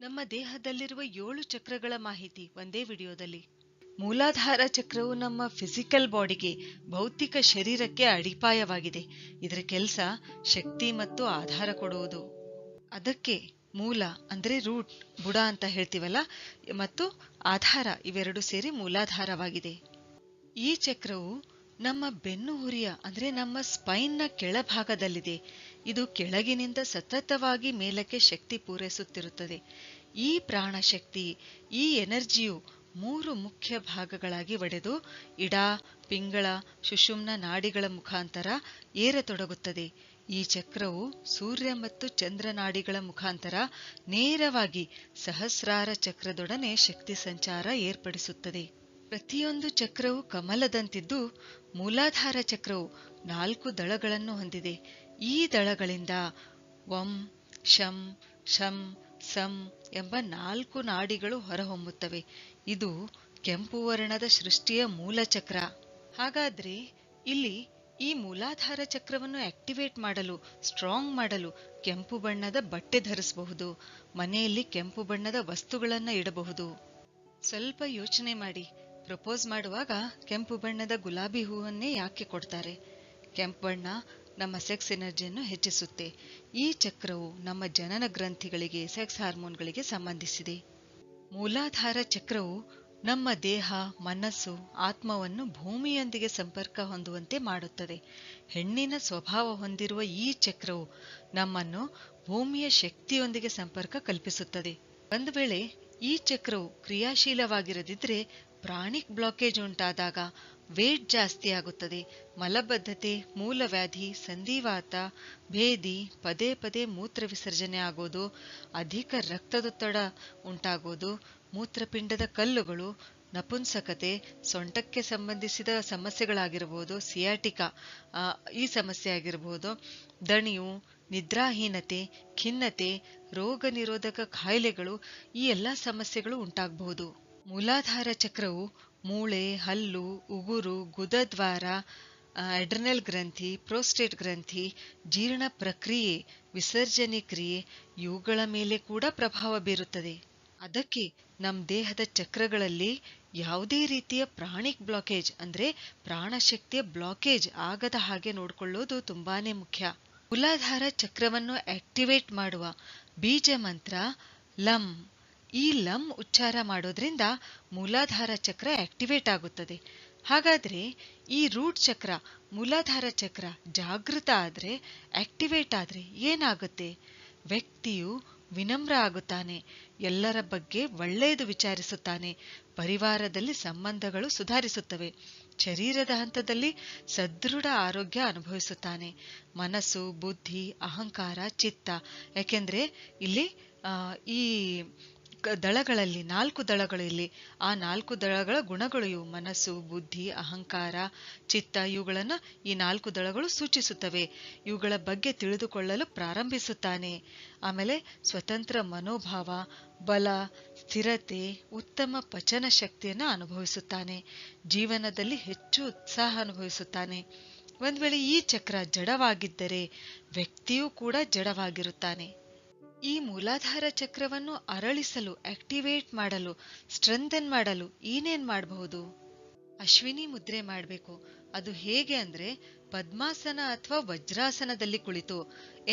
ನಮ್ಮ ದೇಹದಲ್ಲಿರುವ 7 ಚಕ್ರಗಳ ಮಾಹಿತಿ ಒಂದೇ ವಿಡಿಯೋದಲ್ಲಿ. ಮೂಲಾಧಾರ ಚಕ್ರವು ನಮ್ಮ ಫಿಸಿಕಲ್ ಬಾಡಿಗೆ, ಭೌತಿಕ ಶರೀರಕ್ಕೆ ಅಡಿಪಾಯವಾಗಿದೆ. ಇದರ ಕೆಲಸ ಶಕ್ತಿ ಮತ್ತು ಆಧಾರ ಕೊಡುವುದು. ಅದಕ್ಕೆ ಮೂಲ ಅಂದ್ರೆ ರೂಟ್, ಬುಡ ಅಂತ ಹೇಳ್ತೀವಲ್ಲ, ಮತ್ತು ಆಧಾರ ಇವೆರಡು ಸೇರಿ ಮೂಲಾಧಾರವಾಗಿದೆ. ಈ ಚಕ್ರವು ನಮ್ಮ ಬೆನ್ನು ಹುರಿಯ ಅಂದ್ರೆ ನಮ್ಮ ಸ್ಪೈನ್ನ ಕೆಳಭಾಗದಲ್ಲಿದೆ. ಇದು ಕೆಳಗಿನಿಂದ ಸತತವಾಗಿ ಮೇಲಕ್ಕೆ ಶಕ್ತಿ ಪೂರೈಸುತ್ತಿರುತ್ತದೆ. ಈ ಪ್ರಾಣಶಕ್ತಿ, ಈ ಎನರ್ಜಿಯು 3 ಮುಖ್ಯ ಭಾಗಗಳಾಗಿ ಒಡೆದು ಇಡ, ಪಿಂಗಳ, ಸುಷುಮ್ನ ನಾಡಿಗಳ ಮುಖಾಂತರ ಏರತೊಡಗುತ್ತದೆ. ಈ ಚಕ್ರವು ಸೂರ್ಯ ಮತ್ತು ಚಂದ್ರ ನಾಡಿಗಳ ಮುಖಾಂತರ ನೇರವಾಗಿ ಸಹಸ್ರಾರ ಚಕ್ರದೊಡನೆ ಶಕ್ತಿ ಸಂಚಾರ ಏರ್ಪಡಿಸುತ್ತದೆ. ಪ್ರತಿಯೊಂದು ಚಕ್ರವು ಕಮಲದಂತಿದ್ದು, ಮೂಲಾಧಾರ ಚಕ್ರವು 4 ದಳಗಳನ್ನು ಹೊಂದಿದೆ. ಈ ದಳಗಳಿಂದ ವಂ, ಶಂ, ಶಂ, ಸಂ ಎಂಬ 4 ನಾಡಿಗಳು ಹೊರಹೊಮ್ಮುತ್ತವೆ. ಇದು ಕೆಂಪು ವರ್ಣದ ಸೃಷ್ಟಿಯ ಮೂಲ ಚಕ್ರ. ಹಾಗಾದ್ರೆ ಇಲ್ಲಿ ಈ ಮೂಲಾಧಾರ ಚಕ್ರವನ್ನು ಆಕ್ಟಿವೇಟ್ ಮಾಡಲು, ಸ್ಟ್ರಾಂಗ್ ಮಾಡಲು ಕೆಂಪು ಬಣ್ಣದ ಬಟ್ಟೆ ಧರಿಸಬಹುದು. ಮನೆಯಲ್ಲಿ ಕೆಂಪು ಬಣ್ಣದ ವಸ್ತುಗಳನ್ನ ಇಡಬಹುದು. ಸ್ವಲ್ಪ ಯೋಚನೆ ಮಾಡಿ, ಪ್ರಪೋಸ್ ಮಾಡುವಾಗ ಕೆಂಪು ಬಣ್ಣದ ಗುಲಾಬಿ ಹೂವನ್ನೇ ಯಾಕೆ ಕೊಡ್ತಾರೆ? ಕೆಂಪು ಬಣ್ಣ ನಮ್ಮ ಸೆಕ್ಸ್ ಎನರ್ಜಿಯನ್ನು ಹೆಚ್ಚಿಸುತ್ತೆ. ಈ ಚಕ್ರವು ನಮ್ಮ ಜನನ ಗ್ರಂಥಿಗಳಿಗೆ, ಸೆಕ್ಸ್ ಹಾರ್ಮೋನ್ಗಳಿಗೆ ಸಂಬಂಧಿಸಿದೆ. ಮೂಲಾಧಾರ ಚಕ್ರವು ನಮ್ಮ ದೇಹ, ಮನಸ್ಸು, ಆತ್ಮವನ್ನು ಭೂಮಿಯೊಂದಿಗೆ ಸಂಪರ್ಕ ಹೊಂದುವಂತೆ ಮಾಡುತ್ತದೆ. ಹೆಣ್ಣಿನ ಸ್ವಭಾವ ಹೊಂದಿರುವ ಈ ಚಕ್ರವು ನಮ್ಮನ್ನು ಭೂಮಿಯ ಶಕ್ತಿಯೊಂದಿಗೆ ಸಂಪರ್ಕ ಕಲ್ಪಿಸುತ್ತದೆ. ಒಂದು ವೇಳೆ ಈ ಚಕ್ರವು ಕ್ರಿಯಾಶೀಲವಾಗಿರದಿದ್ರೆ ಪ್ರಾಣಿಕ್ ಬ್ಲಾಕೇಜ್ ಉಂಟಾದಾಗ ವೇಟ್ ಜಾಸ್ತಿ ಆಗುತ್ತದೆ. ಮಲಬದ್ಧತೆ, ಮೂಲವ್ಯಾಧಿ, ಸಂಧಿವಾತ, ಭೇದಿ, ಪದೇ ಪದೇ ಮೂತ್ರ ವಿಸರ್ಜನೆ ಆಗೋದು, ಅಧಿಕ ರಕ್ತದೊತ್ತಡ ಉಂಟಾಗೋದು, ಮೂತ್ರಪಿಂಡದ ಕಲ್ಲುಗಳು, ನಪುಂಸಕತೆ, ಸೊಂಟಕ್ಕೆ ಸಂಬಂಧಿಸಿದ ಸಮಸ್ಯೆಗಳಾಗಿರಬಹುದು, ಸಿಯಾಟಿಕಾ ಈ ಸಮಸ್ಯೆ ಆಗಿರಬಹುದು, ದಣಿವು, ನಿದ್ರಾಹೀನತೆ, ಖಿನ್ನತೆ, ರೋಗ ನಿರೋಧಕ ಕಾಯಿಲೆಗಳು, ಈ ಎಲ್ಲ ಸಮಸ್ಯೆಗಳು ಉಂಟಾಗಬಹುದು. ಮೂಲಾಧಾರ ಚಕ್ರವು ಮೂಳೆ, ಹಲ್ಲು, ಉಗುರು, ಗುದದ್ವಾರ, ಅಡ್ರಿನಲ್ ಗ್ರಂಥಿ, ಪ್ರೋಸ್ಟೇಟ್ ಗ್ರಂಥಿ, ಜೀರ್ಣ ಪ್ರಕ್ರಿಯೆ, ವಿಸರ್ಜನೆ ಕ್ರಿಯೆ ಇವುಗಳ ಮೇಲೆ ಕೂಡ ಪ್ರಭಾವ ಬೀರುತ್ತದೆ. ಅದಕ್ಕೆ ನಮ್ಮ ದೇಹದ ಚಕ್ರಗಳಲ್ಲಿ ಯಾವುದೇ ರೀತಿಯ ಪ್ರಾಣಿಕ್ ಬ್ಲಾಕೇಜ್ ಅಂದ್ರೆ ಪ್ರಾಣಶಕ್ತಿಯ ಬ್ಲಾಕೇಜ್ ಆಗದ ಹಾಗೆ ನೋಡಿಕೊಳ್ಳೋದು ತುಂಬಾನೇ ಮುಖ್ಯ. ಮೂಲಾಧಾರ ಚಕ್ರವನ್ನು ಆಕ್ಟಿವೇಟ್ ಮಾಡುವ ಬೀಜ ಮಂತ್ರ ಲಂ. ಈ ಲಂ ಉಚ್ಚಾರ ಮಾಡೋದ್ರಿಂದ ಮೂಲಾಧಾರ ಚಕ್ರ ಆಕ್ಟಿವೇಟ್ ಆಗುತ್ತದೆ. ಹಾಗಾದ್ರೆ ಈ ರೂಟ್ ಚಕ್ರ, ಮೂಲಾಧಾರ ಚಕ್ರ ಜಾಗೃತ ಆದ್ರೆ, ಆಕ್ಟಿವೇಟ್ ಆದ್ರೆ ಏನಾಗುತ್ತೆ? ವ್ಯಕ್ತಿಯು ವಿನಮ್ರ ಆಗುತ್ತಾನೆ, ಎಲ್ಲರ ಬಗ್ಗೆ ಒಳ್ಳೆಯದು ವಿಚಾರಿಸುತ್ತಾನೆ, ಪರಿವಾರದಲ್ಲಿ ಸಂಬಂಧಗಳು ಸುಧಾರಿಸುತ್ತವೆ, ಶರೀರದ ಹಂತದಲ್ಲಿ ಸದೃಢ ಆರೋಗ್ಯ ಅನುಭವಿಸುತ್ತಾನೆ. ಮನಸ್ಸು, ಬುದ್ಧಿ, ಅಹಂಕಾರ, ಚಿತ್ತ, ಯಾಕೆಂದ್ರೆ ಇಲ್ಲಿ ಈ ದಳಗಳಲ್ಲಿ 4 ದಳಗಳು, ಇಲ್ಲಿ ಆ 4 ದಳಗಳ ಗುಣಗಳು ಇವು. ಮನಸ್ಸು, ಬುದ್ಧಿ, ಅಹಂಕಾರ, ಚಿತ್ತ ಇವುಗಳನ್ನು ಈ 4 ದಳಗಳು ಸೂಚಿಸುತ್ತವೆ. ಇವುಗಳ ಬಗ್ಗೆ ತಿಳಿದುಕೊಳ್ಳಲು ಪ್ರಾರಂಭಿಸುತ್ತಾನೆ. ಆಮೇಲೆ ಸ್ವತಂತ್ರ ಮನೋಭಾವ, ಬಲ, ಸ್ಥಿರತೆ, ಉತ್ತಮ ಪಚನ ಶಕ್ತಿಯನ್ನು ಅನುಭವಿಸುತ್ತಾನೆ. ಜೀವನದಲ್ಲಿ ಹೆಚ್ಚು ಉತ್ಸಾಹ ಅನುಭವಿಸುತ್ತಾನೆ. ಒಂದ್ ವೇಳೆ ಈ ಚಕ್ರ ಜಡವಾಗಿದ್ದರೆ ವ್ಯಕ್ತಿಯೂ ಕೂಡ ಜಡವಾಗಿರುತ್ತಾನೆ. ಈ ಮೂಲಾಧಾರ ಚಕ್ರವನ್ನು ಅರಳಿಸಲು, ಆಕ್ಟಿವೇಟ್ ಮಾಡಲು, ಸ್ಟ್ರೆಂಥನ್ ಮಾಡಲು ಏನೇನ್ ಮಾಡಬಹುದು? ಅಶ್ವಿನಿ ಮುದ್ರೆ ಮಾಡಬೇಕು. ಅದು ಹೇಗೆ ಅಂದ್ರೆ ಪದ್ಮಾಸನ ಅಥವಾ ವಜ್ರಾಸನದಲ್ಲಿ ಕುಳಿತು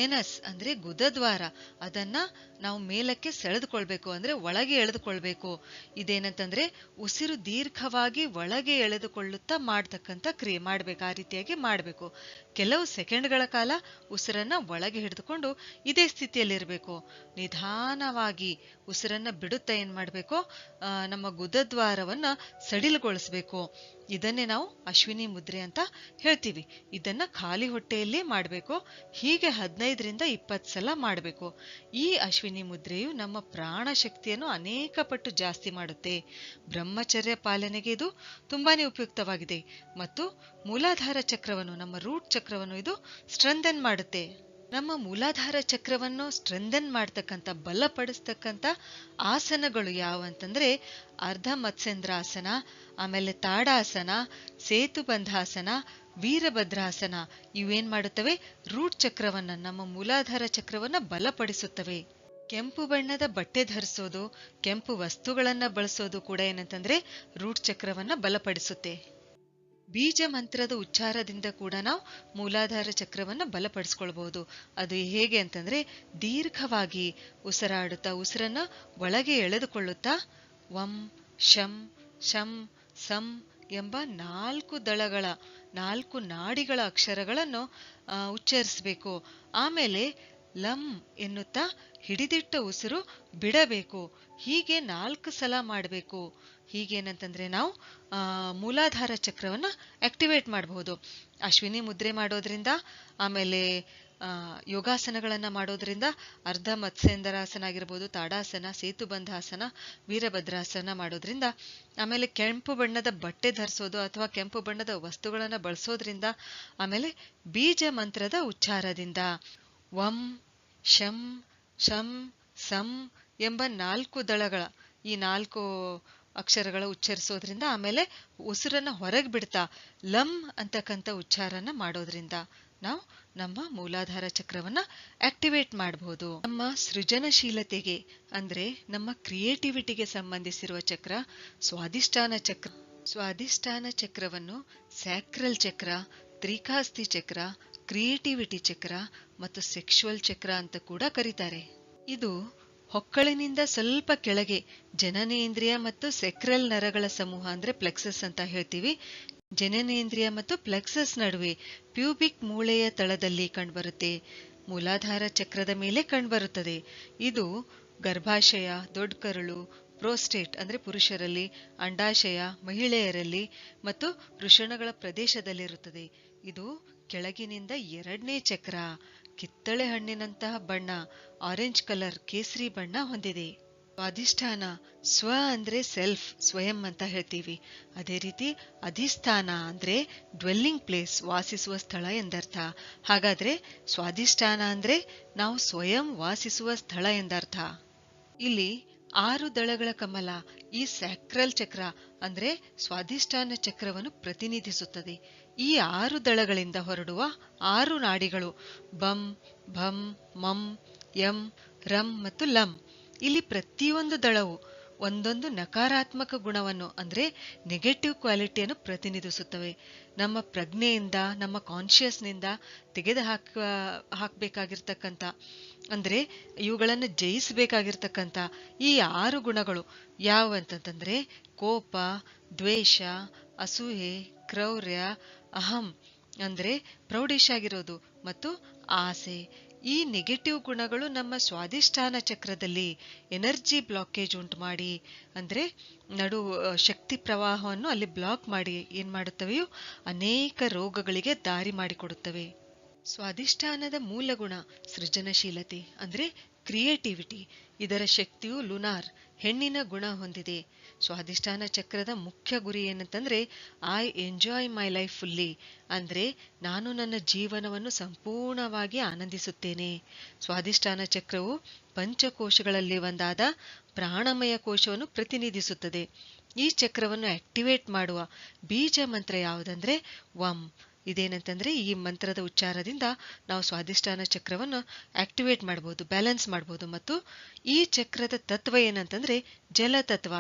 ಎನಸ್ ಅಂದ್ರೆ ಗುದದ್ವಾರ ಅದನ್ನ ನಾವು ಮೇಲಕ್ಕೆ ಸೆಳೆದುಕೊಳ್ಬೇಕು, ಅಂದ್ರೆ ಒಳಗೆ ಎಳೆದುಕೊಳ್ಬೇಕು. ಇದೇನಂತಂದ್ರೆ ಉಸಿರು ದೀರ್ಘವಾಗಿ ಒಳಗೆ ಎಳೆದುಕೊಳ್ಳುತ್ತಾ ಮಾಡ್ತಕ್ಕಂಥ ಕ್ರಿಯೆ ಮಾಡ್ಬೇಕು. ಆ ರೀತಿಯಾಗಿ ಮಾಡಬೇಕು. ಕೆಲವು ಸೆಕೆಂಡ್ಗಳ ಕಾಲ ಉಸಿರನ್ನ ಒಳಗೆ ಹಿಡಿದುಕೊಂಡು ಇದೇ ಸ್ಥಿತಿಯಲ್ಲಿರಬೇಕು. ನಿಧಾನವಾಗಿ ಉಸಿರನ್ನ ಬಿಡುತ್ತಾ ಏನ್ ಮಾಡ್ಬೇಕು, ನಮ್ಮ ಗುದದ್ವಾರವನ್ನ ಸಡಿಲಗೊಳಿಸ್ಬೇಕು. ಇದನ್ನೇ ನಾವು ಅಶ್ವಿನಿ ಮುದ್ರೆ ಅಂತ ಹೇಳ್ತೀವಿ. ಇದನ್ನ ಖಾಲಿ ಹೊಟ್ಟೆಯಲ್ಲೇ ಮಾಡಬೇಕು. ಹೀಗೆ 15ರಿಂದ 20 ಸಲ ಮಾಡಬೇಕು. ಈ ಅಶ್ವಿನಿ ಮುದ್ರೆಯು ನಮ್ಮ ಪ್ರಾಣ ಶಕ್ತಿಯನ್ನು ಅನೇಕ ಪಟ್ಟು ಜಾಸ್ತಿ ಮಾಡುತ್ತೆ. ಬ್ರಹ್ಮಚರ್ಯ ಪಾಲನೆಗೆ ಇದು ತುಂಬಾನೇ ಉಪಯುಕ್ತವಾಗಿದೆ. ಮತ್ತು ಮೂಲಾಧಾರ ಚಕ್ರವನ್ನು, ನಮ್ಮ ರೂಟ್ ಚಕ್ರವನ್ನು ಇದು ಸ್ಟ್ರೆಂಥನ್ ಮಾಡುತ್ತೆ. ನಮ್ಮ ಮೂಲಾಧಾರ ಚಕ್ರವನ್ನು ಸ್ಟ್ರೆಂಥನ್ ಮಾಡ್ತಕ್ಕಂಥ, ಬಲಪಡಿಸ್ತಕ್ಕಂಥ ಆಸನಗಳು ಯಾವಂತಂದ್ರೆ ಅರ್ಧ ಮತ್ಸ್ಯೇಂದ್ರಾಸನ, ಆಮೇಲೆ ತಾಡಾಸನ, ಸೇತುಬಂಧಾಸನ, ವೀರಭದ್ರಾಸನ. ಇವೇನ್ ಮಾಡುತ್ತವೆ? ರೂಟ್ ಚಕ್ರವನ್ನ, ನಮ್ಮ ಮೂಲಾಧಾರ ಚಕ್ರವನ್ನ ಬಲಪಡಿಸುತ್ತವೆ. ಕೆಂಪು ಬಣ್ಣದ ಬಟ್ಟೆ ಧರಿಸೋದು, ಕೆಂಪು ವಸ್ತುಗಳನ್ನ ಬಳಸೋದು ಕೂಡ ಏನಂತಂದ್ರೆ ರೂಟ್ ಚಕ್ರವನ್ನ ಬಲಪಡಿಸುತ್ತೆ. ಬೀಜ ಮಂತ್ರದ ಉಚ್ಚಾರದಿಂದ ಕೂಡ ನಾವು ಮೂಲಾಧಾರ ಚಕ್ರವನ್ನ ಬಲಪಡಿಸ್ಕೊಳ್ಬಹುದು. ಅದು ಹೇಗೆ ಅಂತಂದ್ರೆ ದೀರ್ಘವಾಗಿ ಉಸಿರಾಡುತ್ತಾ ಉಸಿರನ್ನ ಒಳಗೆ ಎಳೆದುಕೊಳ್ಳುತ್ತಾ ವಂ ಶಂ ಶಂ ಸಂ ಎಂಬ 4 ದಳಗಳ 4 ನಾಡಿಗಳ ಅಕ್ಷರಗಳನ್ನು ಉಚ್ಚರಿಸಬೇಕು. ಆಮೇಲೆ ಲಂ ಎನ್ನುತ್ತಾ ಹಿಡಿದಿಟ್ಟ ಉಸಿರು ಬಿಡಬೇಕು. ಹೀಗೆ 4 ಸಲ ಮಾಡಬೇಕು. ಹೀಗೇನಂತಂದ್ರೆ ನಾವು ಮೂಲಾಧಾರ ಚಕ್ರವನ್ನ ಆಕ್ಟಿವೇಟ್ ಮಾಡಬಹುದು. ಅಶ್ವಿನಿ ಮುದ್ರೆ ಮಾಡೋದ್ರಿಂದ, ಆಮೇಲೆ ಯೋಗಾಸನಗಳನ್ನ ಮಾಡೋದ್ರಿಂದ, ಅರ್ಧ ಮತ್ಸ್ಯೇಂದ್ರಾಸನ ಆಗಿರ್ಬೋದು, ತಾಡಾಸನ, ಸೇತುಬಂಧಾಸನ, ವೀರಭದ್ರಾಸನ ಮಾಡೋದ್ರಿಂದ, ಆಮೇಲೆ ಕೆಂಪು ಬಣ್ಣದ ಬಟ್ಟೆ ಧರಿಸೋದು ಅಥವಾ ಕೆಂಪು ಬಣ್ಣದ ವಸ್ತುಗಳನ್ನ ಬಳಸೋದ್ರಿಂದ, ಆಮೇಲೆ ಬೀಜ ಮಂತ್ರದ ಉಚ್ಚಾರದಿಂದ ವಂ ಶಂ ಶಂ ಸಂ ಎಂಬ 4 ದಳಗಳ ಈ 4 ಅಕ್ಷರಗಳ ಉಚ್ಚರಿಸೋದ್ರಿಂದ, ಆಮೇಲೆ ಉಸಿರನ್ನ ಹೊರಗೆ ಬಿಡ್ತಾ ಲಂ ಅಂತಕ್ಕಂಥ ಉಚ್ಚಾರನ ಮಾಡೋದ್ರಿಂದ ನಾವು ನಮ್ಮ ಮೂಲಾಧಾರ ಚಕ್ರವನ್ನ ಆಕ್ಟಿವೇಟ್ ಮಾಡಬಹುದು. ನಮ್ಮ ಸೃಜನಶೀಲತೆಗೆ ಅಂದ್ರೆ ನಮ್ಮ ಕ್ರಿಯೇಟಿವಿಟಿಗೆ ಸಂಬಂಧಿಸಿರುವ ಚಕ್ರ ಸ್ವಾಧಿಷ್ಠಾನ ಚಕ್ರ. ಸ್ವಾಧಿಷ್ಠಾನ ಚಕ್ರವನ್ನು ಸ್ಯಾಕ್ರಲ್ ಚಕ್ರ, ತ್ರಿಕಾಸ್ತಿ ಚಕ್ರ, ಕ್ರಿಯೇಟಿವಿಟಿ ಚಕ್ರ ಮತ್ತು ಸೆಕ್ಷುವಲ್ ಚಕ್ರ ಅಂತ ಕೂಡ ಕರೀತಾರೆ. ಇದು ಹೊಕ್ಕಳಿನಿಂದ ಸ್ವಲ್ಪ ಕೆಳಗೆ ಜನನೇಂದ್ರಿಯ ಮತ್ತು ಸೆಕ್ರಲ್ ನರಗಳ ಸಮೂಹ ಅಂದ್ರೆ ಪ್ಲೆಕ್ಸಸ್ ಅಂತ ಹೇಳ್ತೀವಿ. ಜನನೇಂದ್ರಿಯ ಮತ್ತು ಪ್ಲೆಕ್ಸಸ್ ನಡುವೆ ಪ್ಯೂಬಿಕ್ ಮೂಳೆಯ ತಳದಲ್ಲಿ ಕಂಡುಬರುತ್ತೆ. ಮೂಲಾಧಾರ ಚಕ್ರದ ಮೇಲೆ ಕಂಡುಬರುತ್ತದೆ. ಇದು ಗರ್ಭಾಶಯ, ದೊಡ್ಡ ಕರುಳು, ಪ್ರೋಸ್ಟೇಟ್ ಅಂದ್ರೆ ಪುರುಷರಲ್ಲಿ, ಅಂಡಾಶಯ ಮಹಿಳೆಯರಲ್ಲಿ ಮತ್ತು ವೃಷಣಗಳ ಪ್ರದೇಶದಲ್ಲಿರುತ್ತದೆ. ಇದು ಕೆಳಗಿನಿಂದ 2ನೇ ಚಕ್ರ. ಕಿತ್ತಳೆ ಹಣ್ಣಿನಂತಹ ಬಣ್ಣ, ಆರೆಂಜ್ ಕಲರ್, ಕೇಸರಿ ಬಣ್ಣ ಹೊಂದಿದೆ. ಸ್ವಾಧಿಷ್ಠಾನ ಸ್ವ ಅಂದ್ರೆ ಸೆಲ್ಫ್, ಸ್ವಯಂ ಅಂತ ಹೇಳ್ತೀವಿ. ಅದೇ ರೀತಿ ಅಧಿಷ್ಠಾನ ಅಂದ್ರೆ ಡ್ವೆಲ್ಲಿಂಗ್ ಪ್ಲೇಸ್, ವಾಸಿಸುವ ಸ್ಥಳ ಎಂದರ್ಥ. ಹಾಗಾದ್ರೆ ಸ್ವಾಧಿಷ್ಠಾನ ಅಂದ್ರೆ ನಾವು ಸ್ವಯಂ ವಾಸಿಸುವ ಸ್ಥಳ ಎಂದರ್ಥ. ಇಲ್ಲಿ 6 ದಳಗಳ ಕಮಲ ಈ ಸ್ಯಾಕ್ರಲ್ ಚಕ್ರ ಅಂದ್ರೆ ಸ್ವಾಧಿಷ್ಠಾನ ಚಕ್ರವನ್ನು ಪ್ರತಿನಿಧಿಸುತ್ತದೆ. ಈ 6 ದಳಗಳಿಂದ ಹೊರಡುವ 6 ನಾಡಿಗಳು ಬಂ, ಭಂ, ಮಂ, ಯಂ, ರಂ ಮತ್ತು ಲಂ. ಇಲ್ಲಿ ಪ್ರತಿಯೊಂದು ದಳವು ಒಂದೊಂದು ನಕಾರಾತ್ಮಕ ಗುಣವನ್ನು ಅಂದ್ರೆ ನೆಗೆಟಿವ್ ಕ್ವಾಲಿಟಿಯನ್ನು ಪ್ರತಿನಿಧಿಸುತ್ತವೆ. ನಮ್ಮ ಪ್ರಜ್ಞೆಯಿಂದ, ನಮ್ಮ ಕಾನ್ಶಿಯಸ್ನಿಂದ ತೆಗೆದು ಹಾಕಬೇಕಾಗಿರ್ತಕ್ಕಂಥ ಅಂದ್ರೆ ಇವುಗಳನ್ನು ಜಯಿಸಬೇಕಾಗಿರ್ತಕ್ಕಂಥ ಈ 6 ಗುಣಗಳು ಯಾವಂತಂದ್ರೆ ಕೋಪ, ದ್ವೇಷ, ಅಸೂಯೆ, ಕ್ರೌರ್ಯ, ಅಹಂ ಅಂದ್ರೆ ಪ್ರೌಢಿಶ್ ಆಗಿರೋದು ಮತ್ತು ಆಸೆ. ಈ ನೆಗೆಟಿವ್ ಗುಣಗಳು ನಮ್ಮ ಸ್ವಾಧಿಷ್ಠಾನ ಚಕ್ರದಲ್ಲಿ ಎನರ್ಜಿ ಬ್ಲಾಕೇಜ್ ಉಂಟು ಮಾಡಿ, ಅಂದ್ರೆ ಶಕ್ತಿ ಪ್ರವಾಹವನ್ನು ಅಲ್ಲಿ ಬ್ಲಾಕ್ ಮಾಡಿ ಏನ್ ಮಾಡುತ್ತವೆಯೋ ಅನೇಕ ರೋಗಗಳಿಗೆ ದಾರಿ ಮಾಡಿಕೊಡುತ್ತವೆ. ಸ್ವಾಧಿಷ್ಠಾನದ ಮೂಲ ಗುಣ ಸೃಜನಶೀಲತೆ ಅಂದ್ರೆ ಕ್ರಿಯೇಟಿವಿಟಿ. ಇದರ ಶಕ್ತಿಯು ಲುನಾರ್, ಹೆಣ್ಣಿನ ಗುಣ ಹೊಂದಿದೆ. ಸ್ವಾಧಿಷ್ಠಾನ ಚಕ್ರದ ಮುಖ್ಯ ಗುರಿ ಏನಂತಂದ್ರೆ I enjoy my life fully ಅಂದ್ರೆ ನಾನು ನನ್ನ ಜೀವನವನ್ನು ಸಂಪೂರ್ಣವಾಗಿ ಆನಂದಿಸುತ್ತೇನೆ. ಸ್ವಾಧಿಷ್ಠಾನ ಚಕ್ರವು ಪಂಚಕೋಶಗಳಲ್ಲಿ ಒಂದಾದ ಪ್ರಾಣಮಯ ಕೋಶವನ್ನು ಪ್ರತಿನಿಧಿಸುತ್ತದೆ. ಈ ಚಕ್ರವನ್ನು ಆಕ್ಟಿವೇಟ್ ಮಾಡುವ ಬೀಜ ಮಂತ್ರ ಯಾವುದಂದ್ರೆ ವಂ. ಇದೇನಂತಂದ್ರೆ ಈ ಮಂತ್ರದ ಉಚ್ಚಾರದಿಂದ ನಾವು ಸ್ವಾಧಿಷ್ಠಾನ ಚಕ್ರವನ್ನು ಆಕ್ಟಿವೇಟ್ ಮಾಡಬಹುದು, ಬ್ಯಾಲೆನ್ಸ್ ಮಾಡಬಹುದು. ಮತ್ತು ಈ ಚಕ್ರದ ತತ್ವ ಏನಂತಂದ್ರೆ ಜಲತತ್ವ.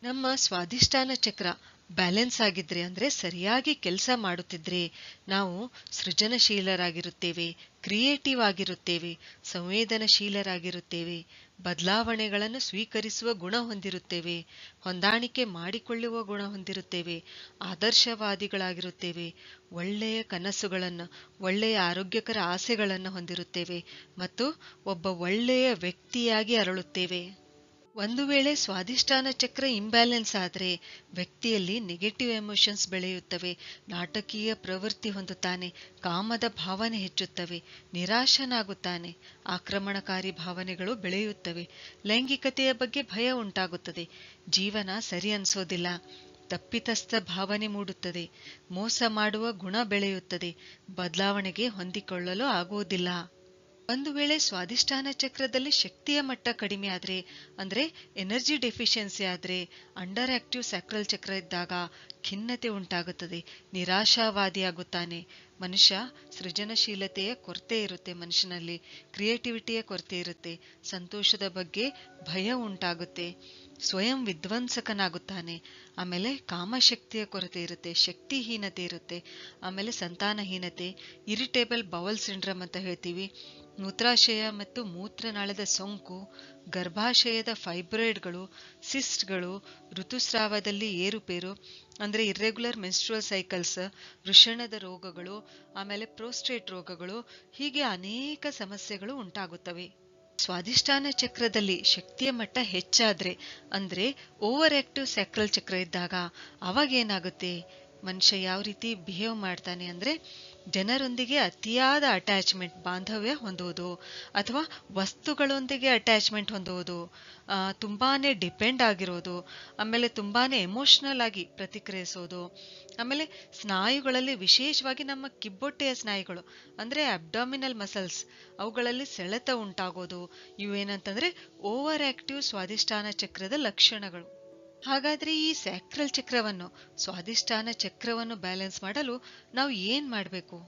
ನಮ್ಮ ಸ್ವಾಧಿಷ್ಠಾನ ಚಕ್ರ ಬ್ಯಾಲೆನ್ಸ್ ಆಗಿದ್ರೆ ಅಂದ್ರೆ ಸರಿಯಾಗಿ ಕೆಲಸ ಮಾಡುತ್ತಿದ್ರೆ ನಾವು ಸೃಜನಶೀಲರಾಗಿರುತ್ತೇವೆ, ಕ್ರಿಯೇಟಿವ್ ಆಗಿರುತ್ತೇವೆ, ಸಂವೇದನಶೀಲರಾಗಿರುತ್ತೇವೆ, ಬದಲಾವಣೆಗಳನ್ನು ಸ್ವೀಕರಿಸುವ ಗುಣ ಹೊಂದಿರುತ್ತೇವೆ, ಹೊಂದಾಣಿಕೆ ಮಾಡಿಕೊಳ್ಳುವ ಗುಣ ಹೊಂದಿರುತ್ತೇವೆ, ಆದರ್ಶವಾದಿಗಳಾಗಿರುತ್ತೇವೆ, ಒಳ್ಳೆಯ ಕನಸುಗಳನ್ನು, ಒಳ್ಳೆಯ ಆರೋಗ್ಯಕರ ಆಸೆಗಳನ್ನು ಹೊಂದಿರುತ್ತೇವೆ ಮತ್ತು ಒಬ್ಬ ಒಳ್ಳೆಯ ವ್ಯಕ್ತಿಯಾಗಿ ಅರಳುತ್ತೇವೆ. ಒಂದು ವೇಳೆ ಸ್ವಾಧಿಷ್ಠಾನ ಚಕ್ರ ಇಂಬ್ಯಾಲೆನ್ಸ್ ಆದರೆ ವ್ಯಕ್ತಿಯಲ್ಲಿ ನೆಗೆಟಿವ್ ಎಮೋಷನ್ಸ್ ಬೆಳೆಯುತ್ತವೆ, ನಾಟಕೀಯ ಪ್ರವೃತ್ತಿ ಹೊಂದುತ್ತಾನೆ, ಕಾಮದ ಭಾವನೆ ಹೆಚ್ಚುತ್ತವೆ, ನಿರಾಶನಾಗುತ್ತಾನೆ, ಆಕ್ರಮಣಕಾರಿ ಭಾವನೆಗಳು ಬೆಳೆಯುತ್ತವೆ, ಲೈಂಗಿಕತೆಯ ಬಗ್ಗೆ ಭಯ ಉಂಟಾಗುತ್ತದೆ, ಜೀವನ ಸರಿ ಅನ್ಸೋದಿಲ್ಲ, ತಪ್ಪಿತಸ್ಥ ಭಾವನೆ ಮೂಡುತ್ತದೆ, ಮೋಸ ಮಾಡುವ ಗುಣ ಬೆಳೆಯುತ್ತದೆ, ಬದಲಾವಣೆಗೆ ಹೊಂದಿಕೊಳ್ಳಲು ಆಗುವುದಿಲ್ಲ. ಒಂದು ವೇಳೆ ಸ್ವಾದಿಷ್ಠಾನ ಚಕ್ರದಲ್ಲಿ ಶಕ್ತಿಯ ಮಟ್ಟ ಕಡಿಮೆ ಆದ್ರೆ, ಅಂದ್ರೆ ಎನರ್ಜಿ ಡೆಫಿಷಿಯನ್ಸಿ ಆದ್ರೆ, ಅಂಡರ್ ಆಕ್ಟಿವ್ ಸ್ಯಾಕ್ರಲ್ ಚಕ್ರ ಇದ್ದಾಗ ಖಿನ್ನತೆ ಉಂಟಾಗುತ್ತದೆ, ನಿರಾಶಾವಾದಿಯಾಗುತ್ತಾನೆ. ಮನುಷ್ಯ ಸೃಜನಶೀಲತೆಯ ಕೊರತೆ ಇರುತ್ತೆ, ಮನುಷ್ಯನಲ್ಲಿ ಕ್ರಿಯೇಟಿವಿಟಿಯ ಕೊರತೆ ಇರುತ್ತೆ, ಸಂತೋಷದ ಬಗ್ಗೆ ಭಯ ಉಂಟಾಗುತ್ತೆ, ಸ್ವಯಂ ವಿಧ್ವಂಸಕನಾಗುತ್ತಾನೆ. ಆಮೇಲೆ ಕಾಮಶಕ್ತಿಯ ಕೊರತೆ ಇರುತ್ತೆ, ಶಕ್ತಿಹೀನತೆ ಇರುತ್ತೆ, ಆಮೇಲೆ ಸಂತಾನಹೀನತೆ, ಇರಿಟೇಬಲ್ ಬೌಲ್ ಸಿಂಡ್ರಮ್ ಅಂತ ಹೇಳ್ತೀವಿ, ಮೂತ್ರಾಶಯ ಮತ್ತು ಮೂತ್ರನಾಳದ ಸೋಂಕು, ಗರ್ಭಾಶಯದ ಫೈಬ್ರಾಯ್ಡ್ಗಳು, ಸಿಸ್ಟ್ಗಳು, ಋತುಸ್ರಾವದಲ್ಲಿ ಏರುಪೇರು ಅಂದ್ರೆ ಇರ್ರೆಗ್ಯುಲರ್ ಮೆನ್ಸ್ಟ್ರುವಲ್ ಸೈಕಲ್ಸ್, ವೃಷಣದ ರೋಗಗಳು, ಆಮೇಲೆ ಪ್ರೋಸ್ಟೇಟ್ ರೋಗಗಳು, ಹೀಗೆ ಅನೇಕ ಸಮಸ್ಯೆಗಳು ಉಂಟಾಗುತ್ತವೆ. ಸ್ವಾದಿಷ್ಠಾನ ಚಕ್ರದಲ್ಲಿ ಶಕ್ತಿಯ ಮಟ್ಟ ಹೆಚ್ಚಾದ್ರೆ, ಅಂದ್ರೆ ಓವರ್ ಆಕ್ಟಿವ್ ಸ್ಯಾಕ್ರಲ್ ಚಕ್ರ ಇದ್ದಾಗ ಅವಾಗ ಏನಾಗುತ್ತೆ, ಮನುಷ್ಯ ಯಾವ ರೀತಿ ಬಿಹೇವ್ ಮಾಡ್ತಾನೆ ಅಂದ್ರೆ ಜನರೊಂದಿಗೆ ಅತಿಯಾದ ಅಟ್ಯಾಚ್ಮೆಂಟ್, ಬಾಂಧವ್ಯ ಹೊಂದುವುದು, ಅಥವಾ ವಸ್ತುಗಳೊಂದಿಗೆ ಅಟ್ಯಾಚ್ಮೆಂಟ್ ಹೊಂದುವುದು, ತುಂಬಾನೇ ಡಿಪೆಂಡ್ ಆಗಿರೋದು, ಆಮೇಲೆ ತುಂಬಾನೇ ಎಮೋಷನಲ್ ಆಗಿ ಪ್ರತಿಕ್ರಿಯಿಸೋದು, ಆಮೇಲೆ ಸ್ನಾಯುಗಳಲ್ಲಿ ವಿಶೇಷವಾಗಿ ನಮ್ಮ ಕಿಬ್ಬೊಟ್ಟೆಯ ಸ್ನಾಯುಗಳು ಅಂದ್ರೆ ಅಬ್ಡಾಮಿನಲ್ ಮಸಲ್ಸ್, ಅವುಗಳಲ್ಲಿ ಸೆಳೆತ ಉಂಟಾಗೋದು, ಇವೇನಂತಂದ್ರೆ ಓವರ್ ಆಕ್ಟಿವ್ ಸ್ವಾದಿಷ್ಠಾನ ಚಕ್ರದ ಲಕ್ಷಣಗಳು. ಹಾಗಾದ್ರೆ ಈ ಸ್ಯಾಕ್ರಲ್ ಚಕ್ರವನ್ನು, ಸ್ವಾದಿಷ್ಠಾನ ಚಕ್ರವನ್ನು ಬ್ಯಾಲೆನ್ಸ್ ಮಾಡಲು ನಾವು ಏನ್ ಮಾಡ್ಬೇಕು?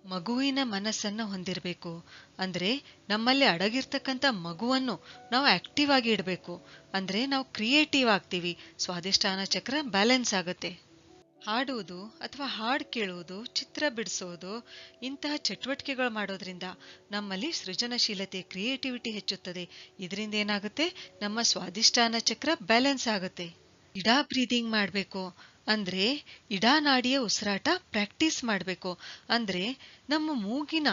ಮಗುವಿನ ಮನಸ್ಸನ್ನ ಹೊಂದಿರಬೇಕು. ಅಂದ್ರೆ ನಮ್ಮಲ್ಲಿ ಅಡಗಿರ್ತಕ್ಕಂಥ ಮಗುವನ್ನು ನಾವು ಆಕ್ಟಿವ್ ಆಗಿ ಇಡಬೇಕು. ಅಂದ್ರೆ ನಾವು ಕ್ರಿಯೇಟಿವ್ ಆಗ್ತೀವಿ, ಸ್ವಾದಿಷ್ಠಾನ ಚಕ್ರ ಬ್ಯಾಲೆನ್ಸ್ ಆಗುತ್ತೆ. ಹಾಡುವುದು ಅಥವಾ ಹಾಡು ಕೇಳುವುದು, ಚಿತ್ರ ಬಿಡಿಸೋದು, ಇಂತಹ ಚಟುವಟಿಕೆಗಳು ಮಾಡೋದ್ರಿಂದ ನಮ್ಮಲ್ಲಿ ಸೃಜನಶೀಲತೆ, ಕ್ರಿಯೇಟಿವಿಟಿ ಹೆಚ್ಚುತ್ತದೆ. ಇದರಿಂದ ಏನಾಗುತ್ತೆ, ನಮ್ಮ ಸ್ವಾದಿಷ್ಠಾನ ಚಕ್ರ ಬ್ಯಾಲೆನ್ಸ್ ಆಗುತ್ತೆ. ಇಡಾ ಬ್ರೀದಿಂಗ್ ಮಾಡಬೇಕು, ಅಂದ್ರೆ ಇಡಾ ನಾಡಿಯ ಉಸಿರಾಟ ಪ್ರಾಕ್ಟೀಸ್ ಮಾಡಬೇಕು. ಅಂದ್ರೆ ನಮ್ಮ ಮೂಗಿನ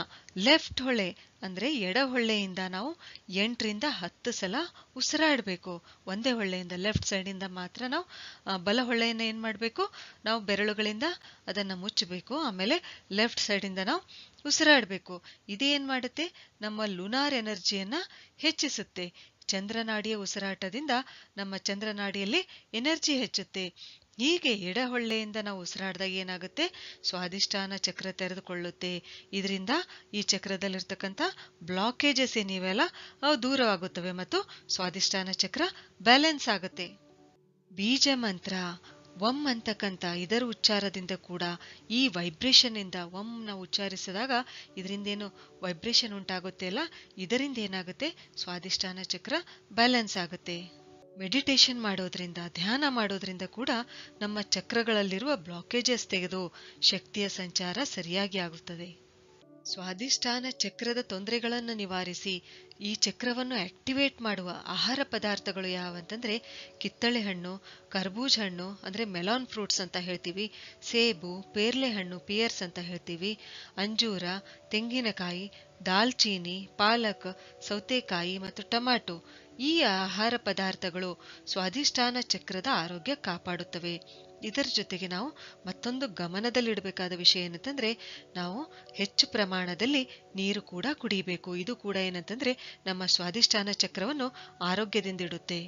ಲೆಫ್ಟ್ ಹೊಳ್ಳೆ ಅಂದ್ರೆ ಎಡ ಹೊಳ್ಳೆಯಿಂದ ನಾವು 8ರಿಂದ 10 ಸಲ ಉಸಿರಾಡಬೇಕು. ಒಂದೇ ಹೊಳ್ಳೆಯಿಂದ, ಲೆಫ್ಟ್ ಸೈಡಿಂದ ಮಾತ್ರ ನಾವು ಬಲ ಹೊಳ್ಳೆಯನ್ನು ಏನ್ ಮಾಡಬೇಕು, ನಾವು ಬೆರಳುಗಳಿಂದ ಅದನ್ನ ಮುಚ್ಚಬೇಕು. ಆಮೇಲೆ ಲೆಫ್ಟ್ ಸೈಡಿಂದ ನಾವು ಉಸಿರಾಡಬೇಕು. ಇದೇನ್ ಮಾಡುತ್ತೆ, ನಮ್ಮ ಲುನಾರ್ ಎನರ್ಜಿಯನ್ನ ಹೆಚ್ಚಿಸುತ್ತೆ. ಚಂದ್ರನಾಡಿಯ ಉಸಿರಾಟದಿಂದ ನಮ್ಮ ಚಂದ್ರನಾಡಿಯಲ್ಲಿ ಎನರ್ಜಿ ಹೆಚ್ಚುತ್ತೆ. ಹೀಗೆ ಎಡಹೊಳ್ಳೆಯಿಂದ ನಾವು ಉಸಿರಾಡಿದಾಗ ಏನಾಗುತ್ತೆ, ಸ್ವಾದಿಷ್ಠಾನ ಚಕ್ರ ತೆರೆದುಕೊಳ್ಳುತ್ತೆ. ಇದರಿಂದ ಈ ಚಕ್ರದಲ್ಲಿರ್ತಕ್ಕಂಥ ಬ್ಲಾಕೇಜಸ್ ಏನಿವೆಲ್ಲ ಅವು ದೂರವಾಗುತ್ತವೆ ಮತ್ತು ಸ್ವಾದಿಷ್ಠಾನ ಚಕ್ರ ಬ್ಯಾಲೆನ್ಸ್ ಆಗುತ್ತೆ. ಬೀಜ ಮಂತ್ರ ಒಂ ಅಂತಕ್ಕಂಥ ಇದರ ಉಚ್ಚಾರದಿಂದ ಕೂಡ, ಈ ವೈಬ್ರೇಷನ್ ಇಂದ ಒಂ ನಾವು ಉಚ್ಚಾರಿಸಿದಾಗ ಇದರಿಂದ ಏನು ವೈಬ್ರೇಷನ್ ಉಂಟಾಗುತ್ತೆ ಅಲ್ಲ, ಇದರಿಂದ ಏನಾಗುತ್ತೆ, ಸ್ವಾದಿಷ್ಠಾನ ಚಕ್ರ ಬ್ಯಾಲೆನ್ಸ್ ಆಗುತ್ತೆ. ಮೆಡಿಟೇಷನ್ ಮಾಡೋದ್ರಿಂದ, ಧ್ಯಾನ ಮಾಡೋದ್ರಿಂದ ಕೂಡ ನಮ್ಮ ಚಕ್ರಗಳಲ್ಲಿರುವ ಬ್ಲಾಕೇಜಸ್ ತೆಗೆದು ಶಕ್ತಿಯ ಸಂಚಾರ ಸರಿಯಾಗಿ ಆಗುತ್ತದೆ. ಸ್ವಾದಿಷ್ಠಾನ ಚಕ್ರದ ತೊಂದರೆಗಳನ್ನು ನಿವಾರಿಸಿ ಈ ಚಕ್ರವನ್ನು ಆಕ್ಟಿವೇಟ್ ಮಾಡುವ ಆಹಾರ ಪದಾರ್ಥಗಳು ಯಾವಂತಂದ್ರೆ ಕಿತ್ತಳೆ ಹಣ್ಣು, ಕರ್ಬೂಜ ಹಣ್ಣು ಅಂದ್ರೆ ಮೆಲಾನ್ ಫ್ರೂಟ್ಸ್ ಅಂತ ಹೇಳ್ತೀವಿ, ಸೇಬು, ಪೇರ್ಲೆ ಹಣ್ಣು ಪಿಯರ್ಸ್ ಅಂತ ಹೇಳ್ತೀವಿ, ಅಂಜೂರ, ತೆಂಗಿನಕಾಯಿ, ದಾಲ್ಚೀನಿ, ಪಾಲಕ್, ಸೌತೆಕಾಯಿ ಮತ್ತು ಟೊಮ್ಯಾಟೊ. ಈ ಆಹಾರ ಪದಾರ್ಥಗಳು ಸ್ವಾದಿಷ್ಠಾನ ಚಕ್ರದ ಆರೋಗ್ಯ ಕಾಪಾಡುತ್ತವೆ. ಇದರ ಜೊತೆಗೆ ನಾವು ಮತ್ತೊಂದು ಗಮನದಲ್ಲಿಡಬೇಕಾದ ವಿಷಯ ಏನಂತಂದ್ರೆ, ನಾವು ಹೆಚ್ಚು ಪ್ರಮಾಣದಲ್ಲಿ ನೀರು ಕೂಡ ಕುಡಿಯಬೇಕು. ಇದು ಕೂಡ ಏನಂತಂದ್ರೆ ನಮ್ಮ ಸ್ವಾದಿಷ್ಠಾನ ಚಕ್ರವನ್ನು ಆರೋಗ್ಯದಿಂದ ಇಡುತ್ತೆ.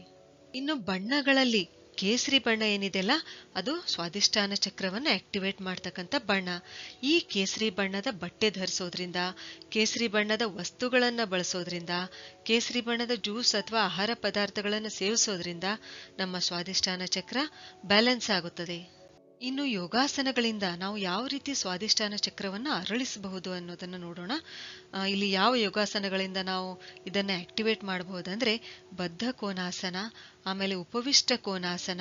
ಇನ್ನು ಬಣ್ಣಗಳಲ್ಲಿ ಕೇಸರಿ ಬಣ್ಣ ಏನಿದೆಯಲ್ಲ, ಅದು ಸ್ವಾದಿಷ್ಠಾನ ಚಕ್ರವನ್ನು ಆಕ್ಟಿವೇಟ್ ಮಾಡ್ತಕ್ಕಂಥ ಬಣ್ಣ. ಈ ಕೇಸರಿ ಬಣ್ಣದ ಬಟ್ಟೆ ಧರಿಸೋದ್ರಿಂದ, ಕೇಸರಿ ಬಣ್ಣದ ವಸ್ತುಗಳನ್ನ ಬಳಸೋದ್ರಿಂದ, ಕೇಸರಿ ಬಣ್ಣದ ಜ್ಯೂಸ್ ಅಥವಾ ಆಹಾರ ಪದಾರ್ಥಗಳನ್ನು ಸೇವಿಸೋದ್ರಿಂದ ನಮ್ಮ ಸ್ವಾದಿಷ್ಠಾನ ಚಕ್ರ ಬ್ಯಾಲೆನ್ಸ್ ಆಗುತ್ತದೆ. ಇನ್ನು ಯೋಗಾಸನಗಳಿಂದ ನಾವು ಯಾವ ರೀತಿ ಸ್ವಾದಿಷ್ಠಾನ ಚಕ್ರವನ್ನು ಅರಳಿಸಬಹುದು ಅನ್ನೋದನ್ನು ನೋಡೋಣ. ಇಲ್ಲಿ ಯಾವ ಯೋಗಾಸನಗಳಿಂದ ನಾವು ಇದನ್ನ ಆಕ್ಟಿವೇಟ್ ಮಾಡಬಹುದಂದ್ರೆ ಬದ್ಧ ಕೋನಾಸನ, ಆಮೇಲೆ ಉಪವಿಷ್ಟ ಕೋನಾಸನ,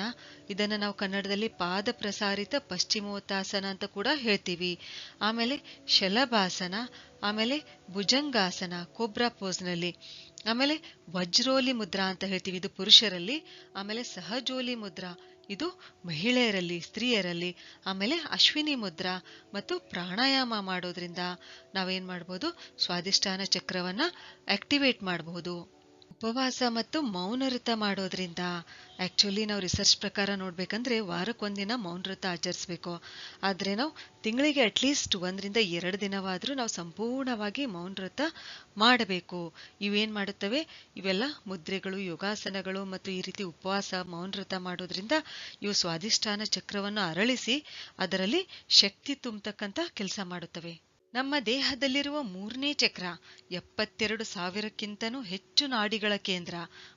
ಇದನ್ನ ನಾವು ಕನ್ನಡದಲ್ಲಿ ಪಾದ ಪ್ರಸಾರಿತ ಪಶ್ಚಿಮೋತ್ತಾಸನ ಅಂತ ಕೂಡ ಹೇಳ್ತೀವಿ. ಆಮೇಲೆ ಶಲಭಾಸನ, ಆಮೇಲೆ ಭುಜಂಗಾಸನ ಕೋಬ್ರಾ ಪೋಸ್ನಲ್ಲಿ, ಆಮೇಲೆ ವಜ್ರೋಲಿ ಮುದ್ರಾ ಅಂತ ಹೇಳ್ತೀವಿ, ಇದು ಪುರುಷರಲ್ಲಿ, ಆಮೇಲೆ ಸಹಜೋಲಿ ಮುದ್ರಾ ಇದು ಮಹಿಳೆಯರಲ್ಲಿ, ಸ್ತ್ರೀಯರಲ್ಲಿ, ಆಮೇಲೆ ಅಶ್ವಿನಿ ಮುದ್ರಾ ಮತ್ತು ಪ್ರಾಣಾಯಾಮ ಮಾಡೋದ್ರಿಂದ ನಾವೇನ್ ಮಾಡಬಹುದು, ಸ್ವಾದಿಷ್ಠಾನ ಚಕ್ರವನ್ನ ಆಕ್ಟಿವೇಟ್ ಮಾಡಬಹುದು. ಉಪವಾಸ ಮತ್ತು ಮೌನ ವ್ರತ ಮಾಡೋದ್ರಿಂದ, ಆಕ್ಚುಲಿ ನಾವು ರಿಸರ್ಚ್ ಪ್ರಕಾರ ನೋಡ್ಬೇಕಂದ್ರೆ ವಾರಕ್ಕೊಂದಿನ ಮೌನ ವ್ರತ ಆಚರಿಸಬೇಕು. ಆದ್ರೆ ನಾವು ತಿಂಗಳಿಗೆ ಅಟ್ಲೀಸ್ಟ್ 1-2 ದಿನವಾದ್ರೂ ನಾವು ಸಂಪೂರ್ಣವಾಗಿ ಮೌನ ವ್ರತ ಮಾಡಬೇಕು. ಇವೇನ್ ಮಾಡುತ್ತವೆ, ಇವೆಲ್ಲ ಮುದ್ರೆಗಳು, ಯೋಗಾಸನಗಳು ಮತ್ತು ಈ ರೀತಿ ಉಪವಾಸ, ಮೌನ ವ್ರತ ಮಾಡೋದ್ರಿಂದ ಇವು ಸ್ವಾದಿಷ್ಠಾನ ಚಕ್ರವನ್ನು ಅರಳಿಸಿ ಅದರಲ್ಲಿ ಶಕ್ತಿ ತುಂಬತಕ್ಕಂತ ಕೆಲಸ ಮಾಡುತ್ತವೆ. ನಮ್ಮ ದೇಹದಲ್ಲಿರುವ ಮೂರನೇ ಚಕ್ರ 72,000ಕ್ಕಿಂತನೂ ಹೆಚ್ಚು ನಾಡಿಗಳ ಕೇಂದ್ರ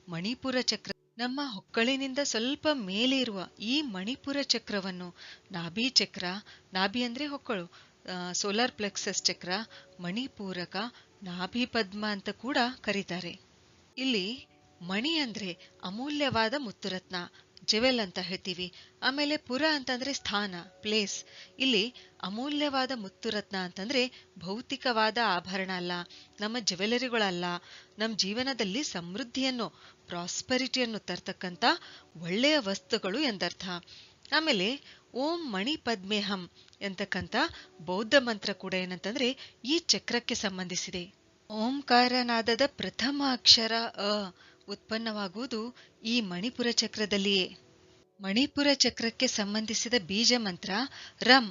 ಮಣಿಪುರ ಚಕ್ರ. ನಮ್ಮ ಹೊಕ್ಕಳಿನಿಂದ ಸ್ವಲ್ಪ ಮೇಲೆ ಇರುವ ಈ ಮಣಿಪುರ ಚಕ್ರವನ್ನು ನಾಭಿ ಚಕ್ರ, ನಾಭಿ ಅಂದ್ರೆ ಹೊಕ್ಕಳು, ಸೋಲಾರ್ ಪ್ಲೆಕ್ಸಸ್ ಚಕ್ರ, ಮಣಿಪೂರಕ, ನಾಭಿ ಪದ್ಮ ಅಂತ ಕೂಡ ಕರೀತಾರೆ. ಇಲ್ಲಿ ಮಣಿ ಅಂದ್ರೆ ಅಮೂಲ್ಯವಾದ ಮುತ್ತುರತ್ನ, ಜೆವೆಲ್ ಅಂತ ಹೇಳ್ತೀವಿ. ಆಮೇಲೆ ಪುರ ಅಂತಂದ್ರೆ ಸ್ಥಾನ, ಪ್ಲೇಸ್. ಇಲ್ಲಿ ಅಮೂಲ್ಯವಾದ ಮುತ್ತುರತ್ನ ಅಂತಂದ್ರೆ ಭೌತಿಕವಾದ ಆಭರಣ ಅಲ್ಲ, ನಮ್ಮ ಜ್ಯುವೆಲರಿಗಳಲ್ಲ, ನಮ್ಮ ಜೀವನದಲ್ಲಿ ಸಮೃದ್ಧಿಯನ್ನು, ಪ್ರಾಸ್ಪರಿಟಿಯನ್ನು ತರ್ತಕ್ಕಂಥ ಒಳ್ಳೆಯ ವಸ್ತುಗಳು ಎಂದರ್ಥ. ಆಮೇಲೆ ಓಂ ಮಣಿ ಪದ್ಮೇಹಂ ಎಂತಕ್ಕಂಥ ಬೌದ್ಧ ಮಂತ್ರ ಕೂಡ ಏನಂತಂದ್ರೆ ಈ ಚಕ್ರಕ್ಕೆ ಸಂಬಂಧಿಸಿದೆ. ಓಂಕಾರನಾದದ ಪ್ರಥಮ ಅಕ್ಷರ ಅ ಉತ್ಪನ್ನವಾಗುವುದು ಈ ಮಣಿಪುರ ಚಕ್ರದಲ್ಲಿಯೇ. ಮಣಿಪುರ ಚಕ್ರಕ್ಕೆ ಸಂಬಂಧಿಸಿದ ಬೀಜ ಮಂತ್ರ ರಂ.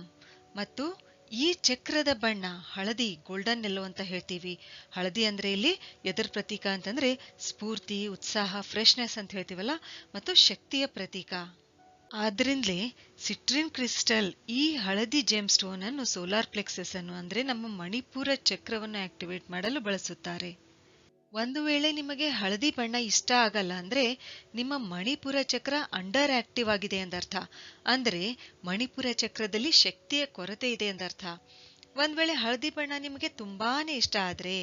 ಮತ್ತು ಈ ಚಕ್ರದ ಬಣ್ಣ ಹಳದಿ, ಗೋಲ್ಡನ್ ಎಲ್ಲೋ ಅಂತ ಹೇಳ್ತೀವಿ. ಹಳದಿ ಅಂದ್ರೆ ಇಲ್ಲಿ ಎದರ ಪ್ರತೀಕ ಅಂತಂದ್ರೆ ಸ್ಫೂರ್ತಿ, ಉತ್ಸಾಹ, ಫ್ರೆಶ್ನೆಸ್ ಅಂತ ಹೇಳ್ತೀವಲ್ಲ, ಮತ್ತು ಶಕ್ತಿಯ ಪ್ರತೀಕ. ಆದ್ರಿಂದಲೇ ಸಿಟ್ರಿನ್ ಕ್ರಿಸ್ಟಲ್ ಈ ಹಳದಿ ಜೆಮ್ ಸ್ಟೋನ್ ಅನ್ನು ಸೋಲಾರ್ ಪ್ಲೆಕ್ಸಸ್ ಅನ್ನು ಅಂದ್ರೆ ನಮ್ಮ ಮಣಿಪುರ ಚಕ್ರವನ್ನು ಆಕ್ಟಿವೇಟ್ ಮಾಡಲು ಬಳಸುತ್ತಾರೆ. ಒಂದು ವೇಳೆ ನಿಮಗೆ ಹಳದಿ ಬಣ್ಣ ಇಷ್ಟ ಆಗಲ್ಲ ಅಂದ್ರೆ ನಿಮ್ಮ ಮಣಿಪುರ ಚಕ್ರ ಅಂಡರ್ ಆಕ್ಟಿವ್ ಆಗಿದೆ ಎಂದರ್ಥ. ಅಂದ್ರೆ ಮಣಿಪುರ ಚಕ್ರದಲ್ಲಿ ಶಕ್ತಿಯ ಕೊರತೆ ಇದೆ ಎಂದರ್ಥ. ಒಂದ್ ವೇಳೆ ಹಳದಿ ಬಣ್ಣ ನಿಮಗೆ ತುಂಬಾನೇ ಇಷ್ಟ ಆದ್ರೆ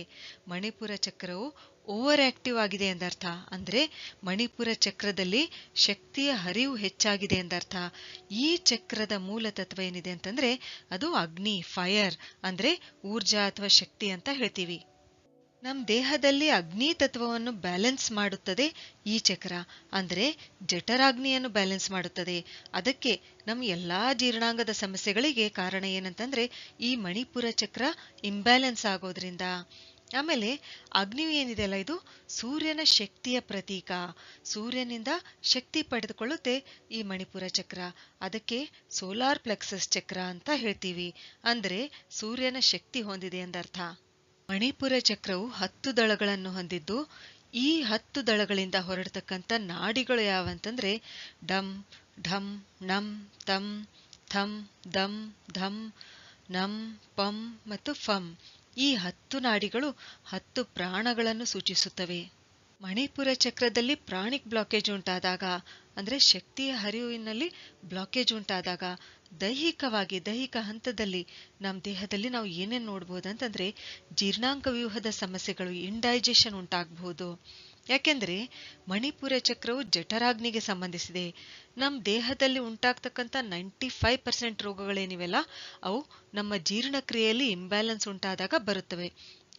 ಮಣಿಪುರ ಚಕ್ರವು ಓವರ್ ಆಕ್ಟಿವ್ ಆಗಿದೆ ಎಂದರ್ಥ. ಅಂದ್ರೆ ಮಣಿಪುರ ಚಕ್ರದಲ್ಲಿ ಶಕ್ತಿಯ ಹರಿವು ಹೆಚ್ಚಾಗಿದೆ ಎಂದರ್ಥ. ಈ ಚಕ್ರದ ಮೂಲ ತತ್ವ ಏನಿದೆ ಅಂತಂದ್ರೆ ಅದು ಅಗ್ನಿ, ಫೈರ್, ಅಂದ್ರೆ ಊರ್ಜಾ ಅಥವಾ ಶಕ್ತಿ ಅಂತ ಹೇಳ್ತೀವಿ. ನಮ್ಮ ದೇಹದಲ್ಲಿ ಅಗ್ನಿ ತತ್ವವನ್ನು ಬ್ಯಾಲೆನ್ಸ್ ಮಾಡುತ್ತದೆ ಈ ಚಕ್ರ. ಅಂದ್ರೆ ಜಠರಾಗ್ನಿಯನ್ನು ಬ್ಯಾಲೆನ್ಸ್ ಮಾಡುತ್ತದೆ. ಅದಕ್ಕೆ ನಮ್ಮ ಎಲ್ಲಾ ಜೀರ್ಣಾಂಗದ ಸಮಸ್ಯೆಗಳಿಗೆ ಕಾರಣ ಏನಂತಂದ್ರೆ ಈ ಮಣಿಪುರ ಚಕ್ರ ಇಂಬ್ಯಾಲೆನ್ಸ್ ಆಗೋದ್ರಿಂದ. ಆಮೇಲೆ ಅಗ್ನಿಯು ಏನಿದೆಯಲ್ಲ, ಇದು ಸೂರ್ಯನ ಶಕ್ತಿಯ ಪ್ರತೀಕ. ಸೂರ್ಯನಿಂದ ಶಕ್ತಿ ಪಡೆದುಕೊಳ್ಳುತ್ತೆ ಈ ಮಣಿಪುರ ಚಕ್ರ. ಅದಕ್ಕೆ ಸೋಲಾರ್ ಪ್ಲೆಕ್ಸಸ್ ಚಕ್ರ ಅಂತ ಹೇಳ್ತೀವಿ. ಅಂದ್ರೆ ಸೂರ್ಯನ ಶಕ್ತಿ ಹೊಂದಿದೆ ಎಂದರ್ಥ. ಮಣಿಪುರ ಚಕ್ರವು 10 ದಳಗಳನ್ನು ಹೊಂದಿದ್ದು ಈ 10 ದಳಗಳಿಂದ ಹೊರಡ್ತಕ್ಕಂಥ ನಾಡಿಗಳು ಯಾವಂತಂದ್ರೆ ಡಂ, ಢಂ, ನಂ, ತಂ, ಥಂ, ದಂ, ಧಂ, ನಂ, ಪಂ ಮತ್ತು ಫಂ. ಈ 10 ನಾಡಿಗಳು 10 ಪ್ರಾಣಗಳನ್ನು ಸೂಚಿಸುತ್ತವೆ. ಮಣಿಪುರ ಚಕ್ರದಲ್ಲಿ ಪ್ರಾಣಿಕ್ ಬ್ಲಾಕೇಜ್ ಉಂಟಾದಾಗ, ಅಂದ್ರೆ ಶಕ್ತಿಯ ಹರಿವಿನಲ್ಲಿ ಬ್ಲಾಕೇಜ್ ಉಂಟಾದಾಗ ದೈಹಿಕ ಹಂತದಲ್ಲಿ ನಮ್ಮ ದೇಹದಲ್ಲಿ ನಾವು ಏನೇನು ನೋಡ್ಬೋದಂತಂದ್ರೆ ಜೀರ್ಣಾಂಗ ವ್ಯೂಹದ ಸಮಸ್ಯೆಗಳು, ಇಂಡೈಜೆಷನ್ ಉಂಟಾಗಬಹುದು. ಯಾಕೆಂದ್ರೆ ಮಣಿಪುರ ಚಕ್ರವು ಜಠರಾಗ್ನಿಗೆ ಸಂಬಂಧಿಸಿದೆ. ನಮ್ಮ ದೇಹದಲ್ಲಿ ಉಂಟಾಗ್ತಕ್ಕಂಥ 95% ರೋಗಗಳೇನಿವೆಲ್ಲ ಅವು ನಮ್ಮ ಜೀರ್ಣಕ್ರಿಯೆಯಲ್ಲಿ ಇಂಬ್ಯಾಲೆನ್ಸ್ ಉಂಟಾದಾಗ ಬರುತ್ತವೆ.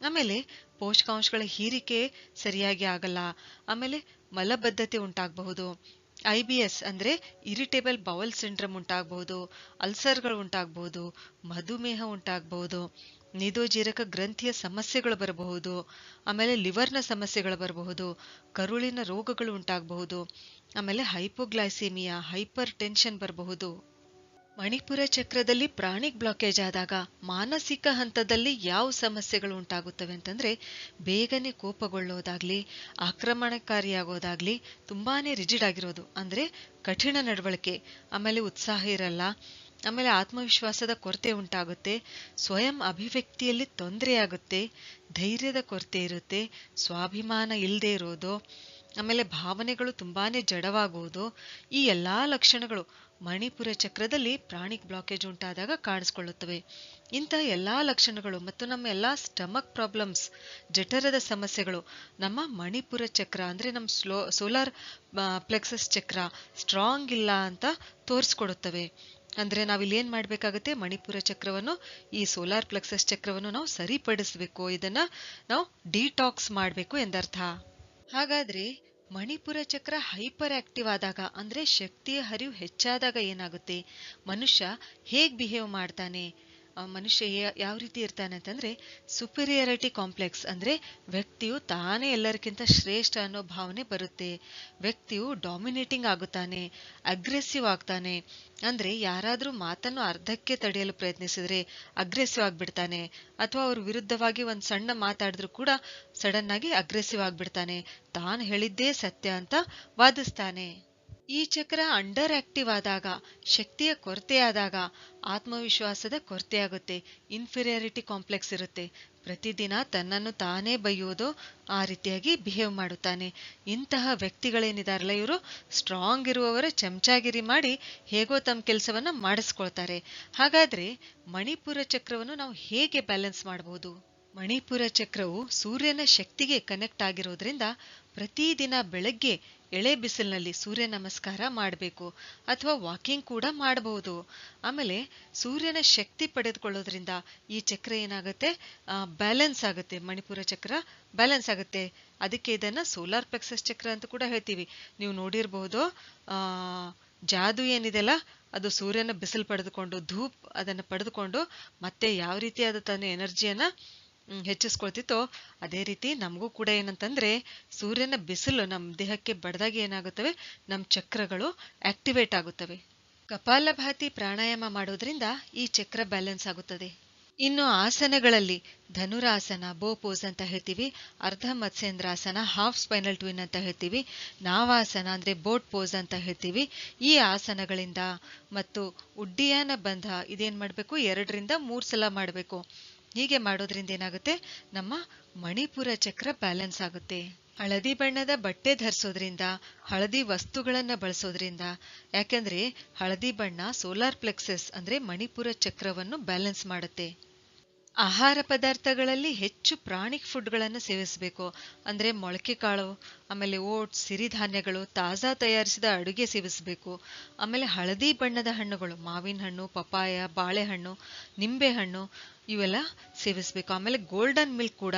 ಆಮೇಲೆ ಪೋಷಕಾಂಶಗಳ ಹೀರಿಕೆ ಸರಿಯಾಗಿ ಆಗಲ್ಲ. ಆಮೇಲೆ ಮಲಬದ್ಧತೆ ಉಂಟಾಗಬಹುದು. IBS ಅಂದ್ರೆ ಇರಿಟೇಬಲ್ ಬೌಲ್ ಸಿಂಡ್ರಮ್ ಉಂಟಾಗಬಹುದು. ಅಲ್ಸರ್ಗಳು ಉಂಟಾಗಬಹುದು. ಮಧುಮೇಹ ಉಂಟಾಗಬಹುದು. ನಿದೋಜೀರಕ ಗ್ರಂಥಿಯ ಸಮಸ್ಯೆಗಳು ಬರಬಹುದು. ಆಮೇಲೆ ಲಿವರ್ನ ಸಮಸ್ಯೆಗಳು ಬರಬಹುದು. ಕರುಳಿನ ರೋಗಗಳು ಉಂಟಾಗಬಹುದು. ಆಮೇಲೆ ಹೈಪೋಗ್ಲೈಸೆಮಿಯಾ, ಹೈಪರ್ ಟೆನ್ಷನ್ ಬರಬಹುದು. ಮಣಿಪುರ ಚಕ್ರದಲ್ಲಿ ಪ್ರಾಣಿಕ್ ಬ್ಲಾಕೇಜ್ ಆದಾಗ ಮಾನಸಿಕ ಹಂತದಲ್ಲಿ ಯಾವ ಸಮಸ್ಯೆಗಳು ಉಂಟಾಗುತ್ತವೆ ಅಂತಂದ್ರೆ ಬೇಗನೆ ಕೋಪಗೊಳ್ಳೋದಾಗ್ಲಿ, ಆಕ್ರಮಣಕಾರಿಯಾಗೋದಾಗ್ಲಿ, ತುಂಬಾನೇ ರಿಜಿಡ್ ಆಗಿರೋದು ಅಂದ್ರೆ ಕಠಿಣ ನಡವಳಿಕೆ, ಆಮೇಲೆ ಉತ್ಸಾಹ ಇರಲ್ಲ, ಆಮೇಲೆ ಆತ್ಮವಿಶ್ವಾಸದ ಕೊರತೆ ಉಂಟಾಗುತ್ತೆ, ಸ್ವಯಂ ಅಭಿವ್ಯಕ್ತಿಯಲ್ಲಿ ತೊಂದರೆಯಾಗುತ್ತೆ, ಧೈರ್ಯದ ಕೊರತೆ ಇರುತ್ತೆ, ಸ್ವಾಭಿಮಾನ ಇಲ್ಲದೆ ಇರೋದು, ಆಮೇಲೆ ಭಾವನೆಗಳು ತುಂಬಾನೇ ಜಡವಾಗುವುದು. ಈ ಎಲ್ಲಾ ಲಕ್ಷಣಗಳು ಮಣಿಪುರ ಚಕ್ರದಲ್ಲಿ ಪ್ರಾಣಿಕ್ ಬ್ಲಾಕೇಜ್ ಉಂಟಾದಾಗ ಕಾಣಿಸ್ಕೊಳ್ಳುತ್ತವೆ. ಇಂತಹ ಎಲ್ಲಾ ಲಕ್ಷಣಗಳು ಮತ್ತು ನಮ್ಮ ಎಲ್ಲಾ ಸ್ಟಮಕ್ ಪ್ರಾಬ್ಲಮ್ಸ್, ಜಠರದ ಸಮಸ್ಯೆಗಳು ನಮ್ಮ ಮಣಿಪುರ ಚಕ್ರ ಅಂದ್ರೆ ನಮ್ಮ ಸೋಲಾರ್ ಪ್ಲೆಕ್ಸಸ್ ಚಕ್ರ ಸ್ಟ್ರಾಂಗ್ ಇಲ್ಲ ಅಂತ ತೋರಿಸ್ಕೊಡುತ್ತವೆ. ಅಂದ್ರೆ ನಾವಿಲ್ಲಿ ಏನ್ ಮಾಡ್ಬೇಕಾಗತ್ತೆ, ಮಣಿಪುರ ಚಕ್ರವನ್ನು, ಈ ಸೋಲಾರ್ ಪ್ಲೆಕ್ಸಸ್ ಚಕ್ರವನ್ನು ನಾವು ಸರಿಪಡಿಸಬೇಕು, ಇದನ್ನ ನಾವು ಡಿಟಾಕ್ಸ್ ಮಾಡಬೇಕು ಎಂದರ್ಥ. ಹಾಗಾದ್ರೆ ಮಣಿಪುರ ಚಕ್ರ ಹೈಪರ್ ಆಕ್ಟಿವ್ ಆದಾಗ ಅಂದ್ರೆ ಶಕ್ತಿಯ ಹರಿವು ಹೆಚ್ಚಾದಾಗ ಏನಾಗುತ್ತೆ, ಮನುಷ್ಯ ಹೇಗ್ ಬಿಹೇವ್ ಮಾಡ್ತಾನೆ, ಮನುಷ್ಯ ಯಾವ ರೀತಿ ಇರ್ತಾನೆ ಅಂತಂದ್ರೆ ಸುಪೀರಿಯರಿಟಿ ಕಾಂಪ್ಲೆಕ್ಸ್ ಅಂದ್ರೆ ವ್ಯಕ್ತಿಯು ತಾನೇ ಎಲ್ಲರಿಗಿಂತ ಶ್ರೇಷ್ಠ ಅನ್ನೋ ಭಾವನೆ ಬರುತ್ತೆ. ವ್ಯಕ್ತಿಯು ಡಾಮಿನೇಟಿಂಗ್ ಆಗುತ್ತಾನೆ, ಅಗ್ರೆಸಿವ್ ಆಗ್ತಾನೆ. ಅಂದ್ರೆ ಯಾರಾದ್ರೂ ಮಾತನ್ನು ಅರ್ಧಕ್ಕೆ ತಡೆಯಲು ಪ್ರಯತ್ನಿಸಿದ್ರೆ ಅಗ್ರೆಸಿವ್ ಆಗ್ಬಿಡ್ತಾನೆ. ಅಥವಾ ಅವ್ರ ವಿರುದ್ಧವಾಗಿ ಒಂದ್ ಸಣ್ಣ ಮಾತಾಡಿದ್ರು ಕೂಡ ಸಡನ್ ಆಗಿ ಅಗ್ರೆಸಿವ್ ಆಗ್ಬಿಡ್ತಾನೆ. ತಾನು ಹೇಳಿದ್ದೇ ಸತ್ಯ ಅಂತ ವಾದಿಸ್ತಾನೆ. ಈ ಚಕ್ರ ಅಂಡರ್ ಆಕ್ಟಿವ್ ಆದಾಗ, ಶಕ್ತಿಯ ಕೊರತೆಯಾದಾಗ ಆತ್ಮವಿಶ್ವಾಸದ ಕೊರತೆಯಾಗುತ್ತೆ, ಇನ್ಫೀರಿಯಾರಿಟಿ ಕಾಂಪ್ಲೆಕ್ಸ್ ಇರುತ್ತೆ. ಪ್ರತಿದಿನ ತನ್ನನ್ನು ತಾನೇ ಬೈಯೋದು, ಆ ರೀತಿಯಾಗಿ ಬಿಹೇವ್ ಮಾಡುತ್ತಾನೆ. ಇಂತಹ ವ್ಯಕ್ತಿಗಳೇನಿದಾರಲ್ಲ, ಇವರು ಸ್ಟ್ರಾಂಗ್ ಇರುವವರ ಚಮಚಾಗಿರಿ ಮಾಡಿ ಹೇಗೋ ತಮ್ಮ ಕೆಲಸವನ್ನ ಮಾಡಿಸ್ಕೊಳ್ತಾರೆ. ಹಾಗಾದ್ರೆ ಮಣಿಪುರ ಚಕ್ರವನ್ನು ನಾವು ಹೇಗೆ ಬ್ಯಾಲೆನ್ಸ್ ಮಾಡಬಹುದು? ಮಣಿಪುರ ಚಕ್ರವು ಸೂರ್ಯನ ಶಕ್ತಿಗೆ ಕನೆಕ್ಟ್ ಆಗಿರೋದ್ರಿಂದ ಪ್ರತಿದಿನ ಬೆಳಗ್ಗೆ ಎಳೆ ಬಿಸಿಲಿನಲ್ಲಿ ಸೂರ್ಯ ನಮಸ್ಕಾರ ಮಾಡಬೇಕು, ಅಥವಾ ವಾಕಿಂಗ್ ಕೂಡ ಮಾಡಬಹುದು. ಆಮೇಲೆ ಸೂರ್ಯನ ಶಕ್ತಿ ಪಡೆದುಕೊಳ್ಳೋದ್ರಿಂದ ಈ ಚಕ್ರ ಏನಾಗುತ್ತೆ, ಬ್ಯಾಲೆನ್ಸ್ ಆಗುತ್ತೆ. ಮಣಿಪುರ ಚಕ್ರ ಬ್ಯಾಲೆನ್ಸ್ ಆಗುತ್ತೆ. ಅದಕ್ಕೆ ಇದನ್ನ ಸೋಲಾರ್ ಪ್ಲೆಕ್ಸಸ್ ಚಕ್ರ ಅಂತ ಕೂಡ ಹೇಳ್ತೀವಿ. ನೀವು ನೋಡಿರಬಹುದು, ಜಾದು ಏನಿದೆಲ್ಲ ಅದು ಸೂರ್ಯನ ಬಿಸಿಲು ಪಡೆದುಕೊಂಡು, ಧೂಪ್ ಅದನ್ನು ಪಡೆದುಕೊಂಡು ಮತ್ತೆ ಯಾವ ರೀತಿಯಾದ ತನ್ನ ಎನರ್ಜಿಯನ್ನ ಹೆಚ್ಚಿಸ್ಕೊಳ್ತಿತ್ತೋ, ಅದೇ ರೀತಿ ನಮಗೂ ಕೂಡ ಏನಂತಂದ್ರೆ ಸೂರ್ಯನ ಬಿಸಿಲು ನಮ್ಮ ದೇಹಕ್ಕೆ ಬಡ್ದಾಗ ಏನಾಗುತ್ತವೆ, ನಮ್ಮ ಚಕ್ರಗಳು ಆಕ್ಟಿವೇಟ್ ಆಗುತ್ತವೆ. ಕಪಾಲಭಾತಿ ಪ್ರಾಣಾಯಾಮ ಮಾಡೋದ್ರಿಂದ ಈ ಚಕ್ರ ಬ್ಯಾಲೆನ್ಸ್ ಆಗುತ್ತದೆ. ಇನ್ನು ಆಸನಗಳಲ್ಲಿ ಧನುರಾಸನ, ಬೋ ಪೋಸ್ ಅಂತ ಹೇಳ್ತೀವಿ, ಅರ್ಧ ಮತ್ಸ್ಯೇಂದ್ರಾಸನ, ಹಾಫ್ ಸ್ಪೈನಲ್ ಟ್ವಿನ್ ಅಂತ ಹೇಳ್ತೀವಿ, ನಾವಾಸನ ಅಂದ್ರೆ ಬೋಟ್ ಪೋಸ್ ಅಂತ ಹೇಳ್ತೀವಿ. ಈ ಆಸನಗಳಿಂದ ಮತ್ತು ಉಡ್ಡಿಯಾನ ಬಂಧ ಇದೇನ್ ಮಾಡಬೇಕು, 2 ರಿಂದ 3 ಸಲ ಮಾಡಬೇಕು. ಹೀಗೆ ಮಾಡೋದ್ರಿಂದ ಏನಾಗುತ್ತೆ, ನಮ್ಮ ಮಣಿಪುರ ಚಕ್ರ ಬ್ಯಾಲೆನ್ಸ್ ಆಗುತ್ತೆ. ಹಳದಿ ಬಣ್ಣದ ಬಟ್ಟೆ ಧರಿಸೋದ್ರಿಂದ, ಹಳದಿ ವಸ್ತುಗಳನ್ನ ಬಳಸೋದ್ರಿಂದ, ಯಾಕಂದ್ರೆ ಹಳದಿ ಬಣ್ಣ ಸೋಲಾರ್ ಪ್ಲೆಕ್ಸಸ್ ಅಂದ್ರೆ ಮಣಿಪುರ ಚಕ್ರವನ್ನು ಬ್ಯಾಲೆನ್ಸ್ ಮಾಡುತ್ತೆ. ಆಹಾರ ಪದಾರ್ಥಗಳಲ್ಲಿ ಹೆಚ್ಚು ಪ್ರಾಣಿಕ್ ಫುಡ್ಗಳನ್ನು ಸೇವಿಸಬೇಕು. ಅಂದ್ರೆ ಮೊಳಕೆ ಕಾಳು, ಆಮೇಲೆ ಓಟ್ಸ್, ಸಿರಿಧಾನ್ಯಗಳು, ತಾಜಾ ತಯಾರಿಸಿದ ಅಡುಗೆ ಸೇವಿಸಬೇಕು. ಆಮೇಲೆ ಹಳದಿ ಬಣ್ಣದ ಹಣ್ಣುಗಳು, ಮಾವಿನ ಹಣ್ಣು, ಪಪಾಯ, ಬಾಳೆಹಣ್ಣು, ನಿಂಬೆಹಣ್ಣು ಇವೆಲ್ಲ ಸೇವಿಸಬೇಕು. ಆಮೇಲೆ ಗೋಲ್ಡನ್ ಮಿಲ್ಕ್ ಕೂಡ,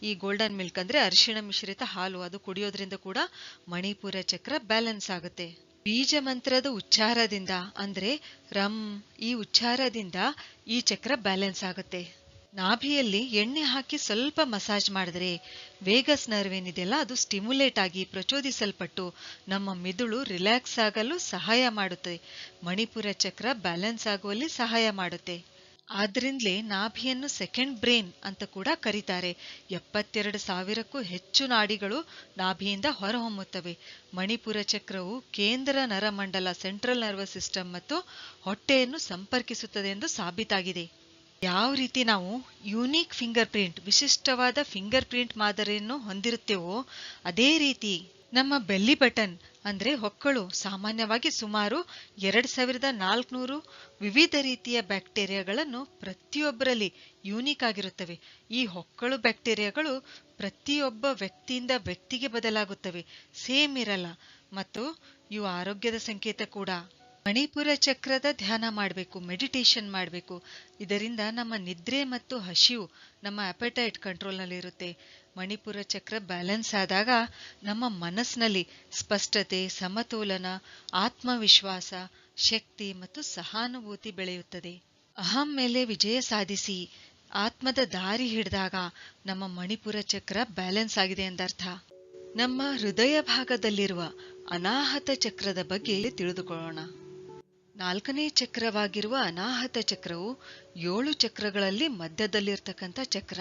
ಈ ಗೋಲ್ಡನ್ ಮಿಲ್ಕ್ ಅಂದ್ರೆ ಅರಿಶಿಣ ಮಿಶ್ರಿತ ಹಾಲು, ಅದು ಕುಡಿಯೋದ್ರಿಂದ ಕೂಡ ಮಣಿಪುರ ಚಕ್ರ ಬ್ಯಾಲೆನ್ಸ್ ಆಗುತ್ತೆ. ಬೀಜ ಮಂತ್ರದ ಉಚ್ಚಾರದಿಂದ ಅಂದ್ರೆ ರಂ, ಈ ಉಚ್ಚಾರದಿಂದ ಈ ಚಕ್ರ ಬ್ಯಾಲೆನ್ಸ್ ಆಗುತ್ತೆ. ನಾಭಿಯಲ್ಲಿ ಎಣ್ಣೆ ಹಾಕಿ ಸ್ವಲ್ಪ ಮಸಾಜ್ ಮಾಡಿದ್ರೆ ವೇಗಸ್ ನರ್ವ್ ಏನಿದೆಯಲ್ಲ, ಅದು ಸ್ಟಿಮ್ಯುಲೇಟ್ ಆಗಿ ಪ್ರಚೋದಿಸಲ್ಪಟ್ಟು ನಮ್ಮ ಮಿದುಳು ರಿಲ್ಯಾಕ್ಸ್ ಆಗಲು ಸಹಾಯ ಮಾಡುತ್ತೆ. ಮಣಿಪುರ ಚಕ್ರ ಬ್ಯಾಲೆನ್ಸ್ ಆಗುವಲ್ಲಿ ಸಹಾಯ ಮಾಡುತ್ತೆ. ಆದ್ರಿಂದಲೇ ನಾಭಿಯನ್ನು ಸೆಕೆಂಡ್ ಬ್ರೇನ್ ಅಂತ ಕೂಡ ಕರೀತಾರೆ. 72,000ಕ್ಕೂ ಹೆಚ್ಚು ನಾಡಿಗಳು ನಾಭಿಯಿಂದ ಹೊರಹೊಮ್ಮುತ್ತವೆ. ಮಣಿಪುರ ಚಕ್ರವು ಕೇಂದ್ರ ನರಮಂಡಲ, ಸೆಂಟ್ರಲ್ ನರ್ವಸ್ ಸಿಸ್ಟಮ್ ಮತ್ತು ಹೊಟ್ಟೆಯನ್ನು ಸಂಪರ್ಕಿಸುತ್ತದೆ ಎಂದು ಸಾಬೀತಾಗಿದೆ. ಯಾವ ರೀತಿ ನಾವು ಯೂನಿಕ್ ಫಿಂಗರ್ ಪ್ರಿಂಟ್, ವಿಶಿಷ್ಟವಾದ ಫಿಂಗರ್ ಪ್ರಿಂಟ್ ಮಾದರಿಯನ್ನು ಹೊಂದಿರುತ್ತೇವೋ, ಅದೇ ರೀತಿ ನಮ್ಮ ಬೆಲ್ಲಿ ಬಟನ್ ಅಂದ್ರೆ ಹೊಕ್ಕಳು ಸಾಮಾನ್ಯವಾಗಿ ಸುಮಾರು 2400 ವಿವಿಧ ರೀತಿಯ ಬ್ಯಾಕ್ಟೀರಿಯಾಗಳನ್ನು ಪ್ರತಿಯೊಬ್ಬರಲ್ಲಿ ಯೂನಿಕ್ ಆಗಿರುತ್ತವೆ. ಈ ಹೊಕ್ಕಳು ಬ್ಯಾಕ್ಟೀರಿಯಾಗಳು ಪ್ರತಿಯೊಬ್ಬ ವ್ಯಕ್ತಿಯಿಂದ ವ್ಯಕ್ತಿಗೆ ಬದಲಾಗುತ್ತವೆ, ಸೇಮ್ ಇರಲ್ಲ. ಮತ್ತು ಇವು ಆರೋಗ್ಯದ ಸಂಕೇತ ಕೂಡ. ಮಣಿಪುರ ಚಕ್ರದ ಧ್ಯಾನ ಮಾಡಬೇಕು, ಮೆಡಿಟೇಷನ್ ಮಾಡಬೇಕು. ಇದರಿಂದ ನಮ್ಮ ನಿದ್ರೆ ಮತ್ತು ಹಸಿವು, ನಮ್ಮ ಅಪೆಟೈಟ್ ಕಂಟ್ರೋಲ್ನಲ್ಲಿ ಇರುತ್ತೆ. ಮಣಿಪುರ ಚಕ್ರ ಬ್ಯಾಲೆನ್ಸ್ ಆದಾಗ ನಮ್ಮ ಮನಸ್ಸಿನಲ್ಲಿ ಸ್ಪಷ್ಟತೆ, ಸಮತೋಲನ, ಆತ್ಮವಿಶ್ವಾಸ, ಶಕ್ತಿ ಮತ್ತು ಸಹಾನುಭೂತಿ ಬೆಳೆಯುತ್ತದೆ. ಅಹಂ ಮೇಲೆ ವಿಜಯ ಸಾಧಿಸಿ ಆತ್ಮದ ದಾರಿ ಹಿಡಿದಾಗ ನಮ್ಮ ಮಣಿಪುರ ಚಕ್ರ ಬ್ಯಾಲೆನ್ಸ್ ಆಗಿದೆ ಎಂದರ್ಥ. ನಮ್ಮ ಹೃದಯ ಭಾಗದಲ್ಲಿರುವ ಅನಾಹತ ಚಕ್ರದ ಬಗ್ಗೆ ತಿಳಿದುಕೊಳ್ಳೋಣ. 4ನೇ ಚಕ್ರವಾಗಿರುವ ಅನಾಹತ ಚಕ್ರವು 7 ಚಕ್ರಗಳಲ್ಲಿ ಮಧ್ಯದಲ್ಲಿರ್ತಕ್ಕಂಥ ಚಕ್ರ.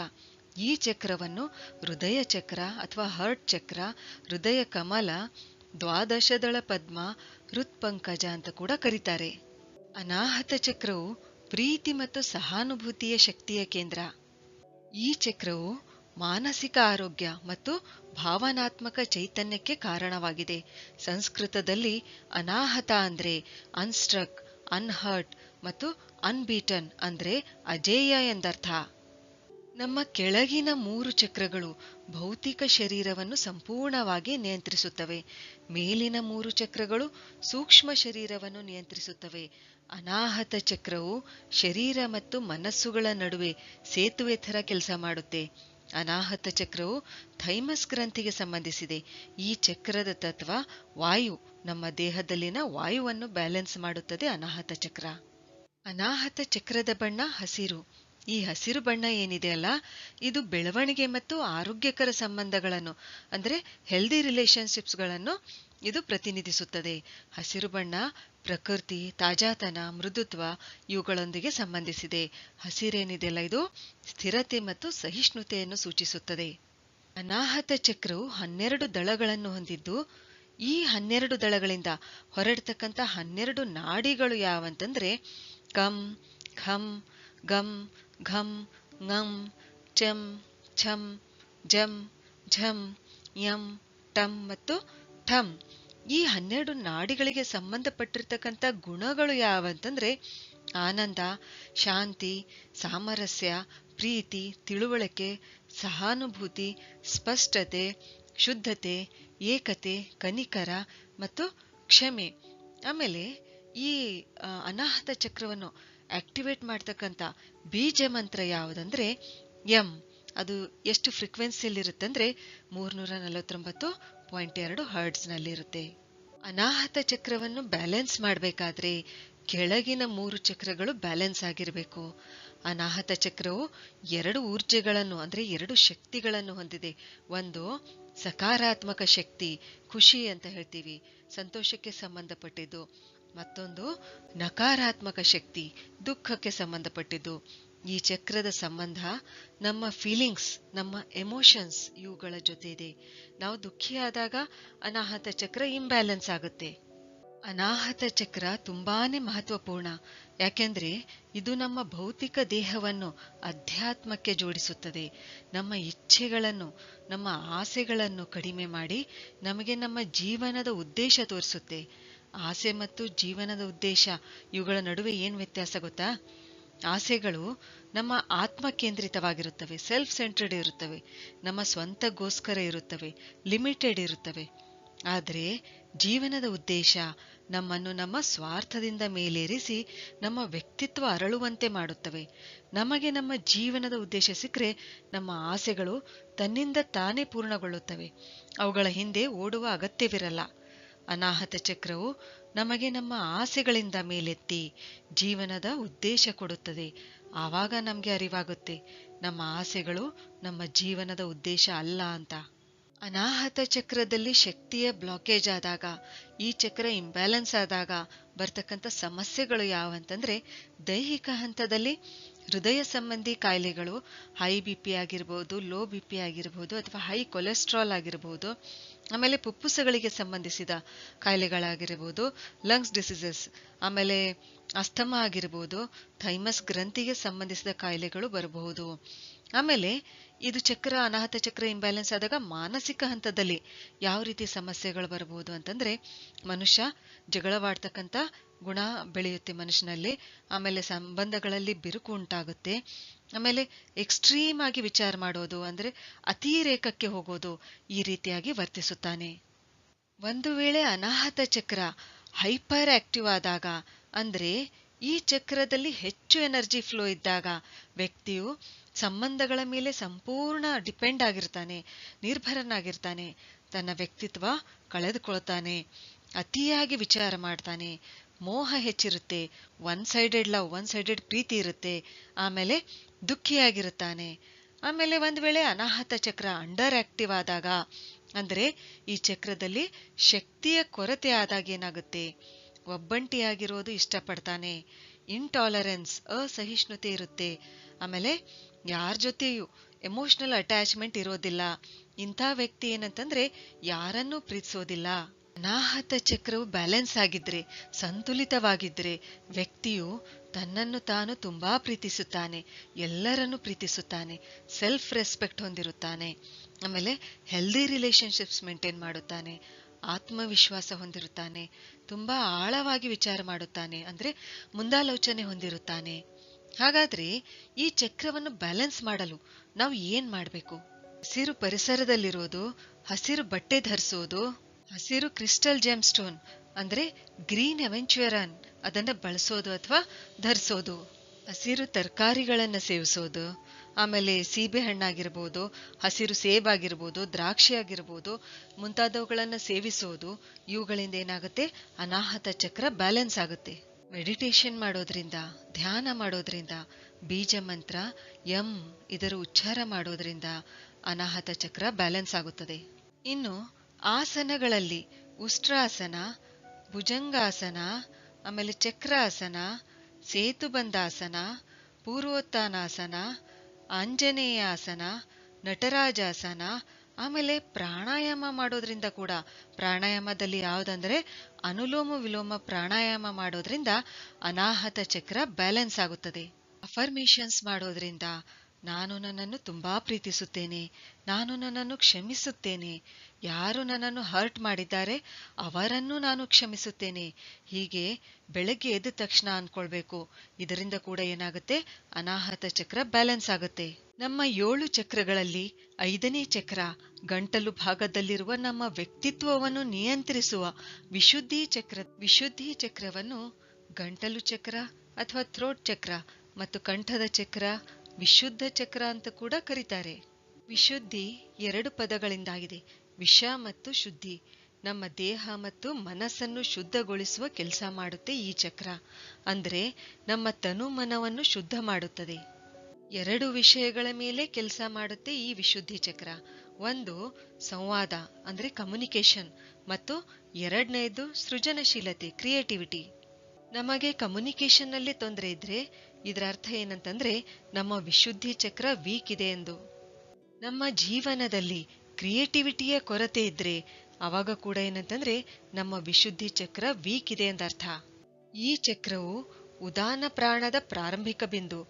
ಈ ಚಕ್ರವನ್ನು ಹೃದಯ ಚಕ್ರ ಅಥವಾ ಹರ್ಟ್ ಚಕ್ರ, ಹೃದಯ ಕಮಲ, ದ್ವಾದಶದಳ ಪದ್ಮ, ಹೃತ್ಪಂಕಜ ಅಂತ ಕೂಡ ಕರೀತಾರೆ. ಅನಾಹತ ಚಕ್ರವು ಪ್ರೀತಿ ಮತ್ತು ಸಹಾನುಭೂತಿಯ ಶಕ್ತಿಯ ಕೇಂದ್ರ. ಈ ಚಕ್ರವು ಮಾನಸಿಕ ಆರೋಗ್ಯ ಮತ್ತು ಭಾವನಾತ್ಮಕ ಚೈತನ್ಯಕ್ಕೆ ಕಾರಣವಾಗಿದೆ. ಸಂಸ್ಕೃತದಲ್ಲಿ ಅನಾಹತ ಅಂದ್ರೆ ಅನ್ಸ್ಟ್ರಕ್, ಅನ್ಹರ್ಟ್ ಮತ್ತು ಅನ್ಬೀಟನ್ ಅಂದ್ರೆ ಅಜೇಯ ಎಂದರ್ಥ. ನಮ್ಮ ಕೆಳಗಿನ 3 ಚಕ್ರಗಳು ಭೌತಿಕ ಶರೀರವನ್ನು ಸಂಪೂರ್ಣವಾಗಿ ನಿಯಂತ್ರಿಸುತ್ತವೆ. ಮೇಲಿನ 3 ಚಕ್ರಗಳು ಸೂಕ್ಷ್ಮ ಶರೀರವನ್ನು ನಿಯಂತ್ರಿಸುತ್ತವೆ. ಅನಾಹತ ಚಕ್ರವು ಶರೀರ ಮತ್ತು ಮನಸ್ಸುಗಳ ನಡುವೆ ಸೇತುವೆ ಥರ ಕೆಲಸ ಮಾಡುತ್ತೆ. ಅನಾಹತ ಚಕ್ರವು ಥೈಮಸ್ ಗ್ರಂಥಿಗೆ ಸಂಬಂಧಿಸಿದೆ. ಈ ಚಕ್ರದ ತತ್ವ ವಾಯು, ನಮ್ಮ ದೇಹದಲ್ಲಿನ ವಾಯುವನ್ನು ಬ್ಯಾಲೆನ್ಸ್ ಮಾಡುತ್ತದೆ ಅನಾಹತ ಚಕ್ರ. ಅನಾಹತ ಚಕ್ರದ ಬಣ್ಣ ಹಸಿರು. ಈ ಹಸಿರು ಬಣ್ಣ ಏನಿದೆಯಲ್ಲ, ಇದು ಬೆಳವಣಿಗೆ ಮತ್ತು ಆರೋಗ್ಯಕರ ಸಂಬಂಧಗಳನ್ನು ಅಂದ್ರೆ ಹೆಲ್ದಿ ರಿಲೇಶನ್ಶಿಪ್ಸ್ಗಳನ್ನು ಇದು ಪ್ರತಿನಿಧಿಸುತ್ತದೆ. ಹಸಿರು ಬಣ್ಣ ಪ್ರಕೃತಿ, ತಾಜಾತನ, ಮೃದುತ್ವ ಇವುಗಳೊಂದಿಗೆ ಸಂಬಂಧಿಸಿದೆ. ಹಸಿರೇನಿದೆಯಲ್ಲ, ಇದು ಸ್ಥಿರತೆ ಮತ್ತು ಸಹಿಷ್ಣುತೆಯನ್ನು ಸೂಚಿಸುತ್ತದೆ. ಅನಾಹತ ಚಕ್ರವು 12 ದಳಗಳನ್ನು ಹೊಂದಿದ್ದು ಈ 12 ದಳಗಳಿಂದ ಹೊರಡ್ತಕ್ಕಂಥ 12 ನಾಡಿಗಳು ಯಾವಂತಂದ್ರೆ ಕಂ, ಖಂ, ಗಂ, ಘಂ, ngಂ, ಚಂ, ಛಂ, ಜಂ, ಝಂ, ಯಂ, ಟಂ ಮತ್ತು ಠಂ. ಈ 12 ನಾಡಿಗಳಿಗೆ ಸಂಬಂಧಪಟ್ಟಿರ್ತಕ್ಕಂಥ ಗುಣಗಳು ಯಾವಂತಂದ್ರೆ ಆನಂದ, ಶಾಂತಿ, ಸಾಮರಸ್ಯ, ಪ್ರೀತಿ, ತಿಳುವಳಿಕೆ, ಸಹಾನುಭೂತಿ, ಸ್ಪಷ್ಟತೆ, ಶುದ್ಧತೆ, ಏಕತೆ, ಕನಿಕರ ಮತ್ತು ಕ್ಷಮೆ. ಆಮೇಲೆ ಈ ಅನಾಹತ ಚಕ್ರವನ್ನು ಆಕ್ಟಿವೇಟ್ ಮಾಡ್ತಕ್ಕಂಥ ಬೀಜ ಮಂತ್ರ ಯಾವುದಂದ್ರೆ ಎಂ. ಅದು ಎಷ್ಟು ಫ್ರೀಕ್ವೆನ್ಸಿಯಲ್ಲಿರುತ್ತಂದ್ರೆ 349.2 ಹರ್ಟ್ಸ್ನಲ್ಲಿರುತ್ತೆ. ಅನಾಹತ ಚಕ್ರವನ್ನು ಬ್ಯಾಲೆನ್ಸ್ ಮಾಡಬೇಕಾದ್ರೆ ಕೆಳಗಿನ 3 ಚಕ್ರಗಳು ಬ್ಯಾಲೆನ್ಸ್ ಆಗಿರಬೇಕು. ಅನಾಹತ ಚಕ್ರವು 2 ಊರ್ಜೆಗಳನ್ನು ಅಂದ್ರೆ 2 ಶಕ್ತಿಗಳನ್ನು ಹೊಂದಿದೆ. ಒಂದು ಸಕಾರಾತ್ಮಕ ಶಕ್ತಿ, ಖುಷಿ ಅಂತ ಹೇಳ್ತೀವಿ, ಸಂತೋಷಕ್ಕೆ ಸಂಬಂಧಪಟ್ಟಿದ್ದು. ಮತ್ತೊಂದು ನಕಾರಾತ್ಮಕ ಶಕ್ತಿ, ದುಃಖಕ್ಕೆ ಸಂಬಂಧಪಟ್ಟಿದ್ದು. ಈ ಚಕ್ರದ ಸಂಬಂಧ ನಮ್ಮ ಫೀಲಿಂಗ್ಸ್, ನಮ್ಮ ಎಮೋಷನ್ಸ್ ಇವುಗಳ ಜೊತೆ ಇದೆ. ನಾವು ದುಃಖಿಯಾದಾಗ ಅನಾಹತ ಚಕ್ರ ಇಂಬ್ಯಾಲೆನ್ಸ್ ಆಗುತ್ತೆ. ಅನಾಹತ ಚಕ್ರ ತುಂಬಾನೇ ಮಹತ್ವಪೂರ್ಣ. ಯಾಕೆಂದ್ರೆ ಇದು ನಮ್ಮ ಭೌತಿಕ ದೇಹವನ್ನು ಅಧ್ಯಾತ್ಮಕ್ಕೆ ಜೋಡಿಸುತ್ತದೆ. ನಮ್ಮ ಇಚ್ಛೆಗಳನ್ನು, ನಮ್ಮ ಆಸೆಗಳನ್ನು ಕಡಿಮೆ ಮಾಡಿ ನಮಗೆ ನಮ್ಮ ಜೀವನದ ಉದ್ದೇಶ ತೋರಿಸುತ್ತೆ. ಆಸೆ ಮತ್ತು ಜೀವನದ ಉದ್ದೇಶ ಇವುಗಳ ನಡುವೆ ಏನ್ ವ್ಯತ್ಯಾಸ ಗೊತ್ತಾ? ಆಸೆಗಳು ನಮ್ಮ ಆತ್ಮ ಕೇಂದ್ರಿತವಾಗಿರುತ್ತವೆ, ಸೆಲ್ಫ್ ಸೆಂಟ್ರೆಡ್ ಇರುತ್ತವೆ, ನಮ್ಮ ಸ್ವಂತಗೋಸ್ಕರ ಇರುತ್ತವೆ, ಲಿಮಿಟೆಡ್ ಇರುತ್ತವೆ. ಆದರೆ ಜೀವನದ ಉದ್ದೇಶ ನಮ್ಮನ್ನು ನಮ್ಮ ಸ್ವಾರ್ಥದಿಂದ ಮೇಲೇರಿಸಿ ನಮ್ಮ ವ್ಯಕ್ತಿತ್ವ ಅರಳುವಂತೆ ಮಾಡುತ್ತವೆ. ನಮಗೆ ನಮ್ಮ ಜೀವನದ ಉದ್ದೇಶ ಸಿಕ್ಕರೆ ನಮ್ಮ ಆಸೆಗಳು ತನ್ನಿಂದ ತಾನೇ ಪೂರ್ಣಗೊಳ್ಳುತ್ತವೆ. ಅವುಗಳ ಹಿಂದೆ ಓಡುವ ಅಗತ್ಯವಿರಲ್ಲ. ಅನಾಹತ ಚಕ್ರವು ನಮಗೆ ನಮ್ಮ ಆಸೆಗಳಿಂದ ಮೇಲೆತ್ತಿ ಜೀವನದ ಉದ್ದೇಶ ಕೊಡುತ್ತದೆ. ಆವಾಗ ನಮಗೆ ಅರಿವಾಗುತ್ತೆ ನಮ್ಮ ಆಸೆಗಳು ನಮ್ಮ ಜೀವನದ ಉದ್ದೇಶ ಅಲ್ಲ ಅಂತ. ಅನಾಹತ ಚಕ್ರದಲ್ಲಿ ಶಕ್ತಿಯ ಬ್ಲಾಕೇಜ್ ಆದಾಗ, ಈ ಚಕ್ರ ಇಂಬ್ಯಾಲೆನ್ಸ್ ಆದಾಗ ಬರ್ತಕ್ಕಂಥ ಸಮಸ್ಯೆಗಳು ಯಾವಂತಂದ್ರೆ ದೈಹಿಕ ಹಂತದಲ್ಲಿ ಹೃದಯ ಸಂಬಂಧಿ ಕಾಯಿಲೆಗಳು, ಹೈ BP ಆಗಿರ್ಬೋದು, ಲೋ BP ಆಗಿರ್ಬೋದು, ಅಥವಾ ಹೈ ಕೊಲೆಸ್ಟ್ರಾಲ್ ಆಗಿರ್ಬೋದು. ಆಮೇಲೆ ಪುಪ್ಪುಸಗಳಿಗೆ ಸಂಬಂಧಿಸಿದ ಕಾಯಿಲೆಗಳಾಗಿರ್ಬೋದು, ಲಂಗ್ಸ್ ಡಿಸೀಸಸ್, ಆಮೇಲೆ ಅಸ್ತಮಾ ಆಗಿರ್ಬೋದು, ಥೈಮಸ್ ಗ್ರಂಥಿಗೆ ಸಂಬಂಧಿಸಿದ ಕಾಯಿಲೆಗಳು ಬರಬಹುದು. ಆಮೇಲೆ ಇದು ಚಕ್ರ, ಅನಾಹತ ಚಕ್ರ ಇಂಬ್ಯಾಲೆನ್ಸ್ ಆದಾಗ ಮಾನಸಿಕ ಹಂತದಲ್ಲಿ ಯಾವ ರೀತಿ ಸಮಸ್ಯೆಗಳು ಬರಬಹುದು ಅಂತಂದ್ರೆ ಮನುಷ್ಯ ಜಗಳವಾಡ್ತಕ್ಕಂಥ ಗುಣ ಬೆಳೆಯುತ್ತೆ ಮನುಷ್ಯನಲ್ಲಿ. ಆಮೇಲೆ ಸಂಬಂಧಗಳಲ್ಲಿ ಬಿರುಕು ಉಂಟಾಗುತ್ತೆ. ಆಮೇಲೆ ಎಕ್ಸ್ಟ್ರೀಮ್ ಆಗಿ ವಿಚಾರ ಮಾಡೋದು ಅಂದ್ರೆ ಅತಿರೇಕಕ್ಕೆ ಹೋಗೋದು, ಈ ರೀತಿಯಾಗಿ ವರ್ತಿಸುತ್ತಾನೆ. ಒಂದು ವೇಳೆ ಅನಾಹತ ಚಕ್ರ ಹೈಪರ್ ಆಕ್ಟಿವ್ ಆದಾಗ ಅಂದ್ರೆ ಈ ಚಕ್ರದಲ್ಲಿ ಹೆಚ್ಚು ಎನರ್ಜಿ ಫ್ಲೋ ಇದ್ದಾಗ ವ್ಯಕ್ತಿಯು ಸಂಬಂಧಗಳ ಮೇಲೆ ಸಂಪೂರ್ಣ ಡಿಪೆಂಡ್ ಆಗಿರ್ತಾನೆ, ನಿರ್ಭರನಾಗಿರ್ತಾನೆ, ತನ್ನ ವ್ಯಕ್ತಿತ್ವ ಕಳೆದುಕೊಳ್ತಾನೆ, ಅತಿಯಾಗಿ ವಿಚಾರ ಮಾಡ್ತಾನೆ, ಮೋಹ ಹೆಚ್ಚಿರುತ್ತೆ, one sided love, one sided ಪ್ರೀತಿ ಇರುತ್ತೆ, ಆಮೇಲೆ ದುಃಖಿಯಾಗಿರುತ್ತಾನೆ. ಆಮೇಲೆ ಒಂದ್ ವೇಳೆ ಅನಾಹತ ಚಕ್ರ ಅಂಡರ್ ಆಕ್ಟಿವ್ ಆದಾಗ ಅಂದ್ರೆ ಈ ಚಕ್ರದಲ್ಲಿ ಶಕ್ತಿಯ ಕೊರತೆ ಆದಾಗ ಏನಾಗುತ್ತೆ, ಒಬ್ಬಂಟಿಯಾಗಿರೋದು ಇಷ್ಟಪಡ್ತಾನೆ, ಇಂಟಾಲರೆನ್ಸ್, ಅಸಹಿಷ್ಣುತೆ ಇರುತ್ತೆ. ಆಮೇಲೆ ಯಾರ ಜೊತೆಯೂ ಎಮೋಷನಲ್ ಅಟ್ಯಾಚ್ಮೆಂಟ್ ಇರೋದಿಲ್ಲ. ಇಂಥ ವ್ಯಕ್ತಿ ಏನಂತಂದ್ರೆ ಯಾರನ್ನೂ ಪ್ರೀತಿಸೋದಿಲ್ಲ. ಅನಾಹತ ಚಕ್ರವು ಬ್ಯಾಲೆನ್ಸ್ ಆಗಿದ್ರೆ, ಸಂತುಲಿತವಾಗಿದ್ರೆ ವ್ಯಕ್ತಿಯು ತನ್ನನ್ನು ತಾನು ತುಂಬಾ ಪ್ರೀತಿಸುತ್ತಾನೆ, ಎಲ್ಲರನ್ನೂ ಪ್ರೀತಿಸುತ್ತಾನೆ, ಸೆಲ್ಫ್ ರೆಸ್ಪೆಕ್ಟ್ ಹೊಂದಿರುತ್ತಾನೆ. ಆಮೇಲೆ ಹೆಲ್ದಿ ರಿಲೇಶನ್ಶಿಪ್ಸ್ ಮೇಂಟೈನ್ ಮಾಡುತ್ತಾನೆ, ಆತ್ಮವಿಶ್ವಾಸ ಹೊಂದಿರುತ್ತಾನೆ, ತುಂಬಾ ಆಳವಾಗಿ ವಿಚಾರ ಮಾಡುತ್ತಾನೆ, ಅಂದ್ರೆ ಮುಂದಾಲೋಚನೆ ಹೊಂದಿರುತ್ತಾನೆ. ಹಾಗಾದ್ರೆ ಈ ಚಕ್ರವನ್ನು ಬ್ಯಾಲೆನ್ಸ್ ಮಾಡಲು ನಾವು ಏನ್ ಮಾಡ್ಬೇಕು? ಹಸಿರು ಪರಿಸರದಲ್ಲಿರೋದು, ಹಸಿರು ಬಟ್ಟೆ ಧರಿಸೋದು, ಹಸಿರು ಕ್ರಿಸ್ಟಲ್ ಜೆಮ್ ಸ್ಟೋನ್ ಅಂದ್ರೆ ಗ್ರೀನ್ ಅವೆಂಚುರನ್ ಅದನ್ನ ಬಳಸೋದು ಅಥವಾ ಧರಿಸೋದು, ಹಸಿರು ತರಕಾರಿಗಳನ್ನ ಸೇವಿಸೋದು, ಆಮೇಲೆ ಸೀಬೆ ಹಣ್ಣಾಗಿರ್ಬೋದು, ಹಸಿರು ಸೇಬಾಗಿರ್ಬೋದು, ದ್ರಾಕ್ಷಿ ಆಗಿರ್ಬೋದು, ಮುಂತಾದವುಗಳನ್ನ ಸೇವಿಸೋದು. ಇವುಗಳಿಂದ ಏನಾಗುತ್ತೆ, ಅನಾಹತ ಚಕ್ರ ಬ್ಯಾಲೆನ್ಸ್ ಆಗುತ್ತೆ. ಮೆಡಿಟೇಷನ್ ಮಾಡೋದ್ರಿಂದ, ಧ್ಯಾನ ಮಾಡೋದ್ರಿಂದ, ಬೀಜ ಮಂತ್ರ ಎಂ ಇದರ ಉಚ್ಚಾರ ಮಾಡೋದ್ರಿಂದ ಅನಾಹತ ಚಕ್ರ ಬ್ಯಾಲೆನ್ಸ್ ಆಗುತ್ತದೆ. ಇನ್ನು ಆಸನಗಳಲ್ಲಿ ಉಷ್ಟ್ರಾಸನ, ಭುಜಂಗಾಸನ, ಆಮೇಲೆ ಚಕ್ರಾಸನ, ಸೇತುಬಂಧಾಸನ, ಪೂರ್ವೋತ್ಥಾನಾಸನ, ಆಂಜನೇಯಾಸನ, ನಟರಾಜಾಸನ, ಆಮೇಲೆ ಪ್ರಾಣಾಯಾಮ ಮಾಡೋದ್ರಿಂದ ಕೂಡ, ಪ್ರಾಣಾಯಾಮದಲ್ಲಿ ಯಾವುದಂದ್ರೆ ಅನುಲೋಮ ವಿಲೋಮ ಪ್ರಾಣಾಯಾಮ ಮಾಡೋದ್ರಿಂದ ಅನಾಹತ ಚಕ್ರ ಬ್ಯಾಲೆನ್ಸ್ ಆಗುತ್ತದೆ. ಅಫರ್ಮೇಷನ್ಸ್ ಮಾಡೋದ್ರಿಂದ ನಾನು ನನ್ನನ್ನು ತುಂಬಾ ಪ್ರೀತಿಸುತ್ತೇನೆ, ನಾನು ನನ್ನನ್ನು ಕ್ಷಮಿಸುತ್ತೇನೆ, ಯಾರು ನನ್ನನ್ನು ಹರ್ಟ್ ಮಾಡಿದ್ದಾರೆ ಅವರನ್ನು ನಾನು ಕ್ಷಮಿಸುತ್ತೇನೆ, ಹೀಗೆ ಬೆಳಗ್ಗೆ ಎದ್ದ ತಕ್ಷಣ ಅನ್ಕೊಳ್ಬೇಕು. ಇದರಿಂದ ಕೂಡ ಏನಾಗುತ್ತೆ, ಅನಾಹತ ಚಕ್ರ ಬ್ಯಾಲೆನ್ಸ್ ಆಗುತ್ತೆ. ನಮ್ಮ 7 ಚಕ್ರಗಳಲ್ಲಿ 5ನೇ ಚಕ್ರ ಗಂಟಲು ಭಾಗದಲ್ಲಿರುವ ನಮ್ಮ ವ್ಯಕ್ತಿತ್ವವನ್ನು ನಿಯಂತ್ರಿಸುವ ವಿಶುದ್ಧಿ ಚಕ್ರವನ್ನು ಗಂಟಲು ಚಕ್ರ ಅಥವಾ ಥ್ರೋಟ್ ಚಕ್ರ ಮತ್ತು ಕಂಠದ ಚಕ್ರ ವಿಶುದ್ಧ ಚಕ್ರ ಅಂತ ಕೂಡ ಕರೀತಾರೆ. ವಿಶುದ್ಧಿ 2 ಪದಗಳಿಂದಾಗಿದೆ, ವಿಷ ಮತ್ತು ಶುದ್ಧಿ. ನಮ್ಮ ದೇಹ ಮತ್ತು ಮನಸ್ಸನ್ನು ಶುದ್ಧಗೊಳಿಸುವ ಕೆಲಸ ಮಾಡುತ್ತೆ ಈ ಚಕ್ರ. ಅಂದ್ರೆ ನಮ್ಮ ತನು ಮನವನ್ನು ಶುದ್ಧ ಮಾಡುತ್ತದೆ. 2 ವಿಷಯಗಳ ಮೇಲೆ ಕೆಲಸ ಮಾಡುತ್ತೆ ಈ ವಿಶುದ್ಧಿ ಚಕ್ರ. ಒಂದು ಸಂವಾದ ಅಂದ್ರೆ ಕಮ್ಯುನಿಕೇಶನ್, ಮತ್ತು 2ನೇದು ಸೃಜನಶೀಲತೆ, ಕ್ರಿಯೇಟಿವಿಟಿ. ನಮಗೆ ಕಮ್ಯುನಿಕೇಶನ್ ನಲ್ಲಿ ತೊಂದರೆ ಇದ್ರೆ ಇದರ ಅರ್ಥ ಏನಂತಂದ್ರೆ ನಮ್ಮ ವಿಶುದ್ಧಿ ಚಕ್ರ ವೀಕ್ ಇದೆ ಎಂದು. ನಮ್ಮ ಜೀವನದಲ್ಲಿ ಕ್ರಿಯೇಟಿವಿಟಿಯ ಕೊರತೆ ಇದ್ರೆ ಅವಾಗ ಕೂಡ ಏನಂತಂದ್ರೆ ನಮ್ಮ ವಿಶುದ್ಧಿ ಚಕ್ರ ವೀಕ್ ಇದೆ ಎಂದರ್ಥ. ಈ ಚಕ್ರವು ಉದಾನ ಪ್ರಾಣದ ಪ್ರಾರಂಭಿಕ ಬಿಂದು.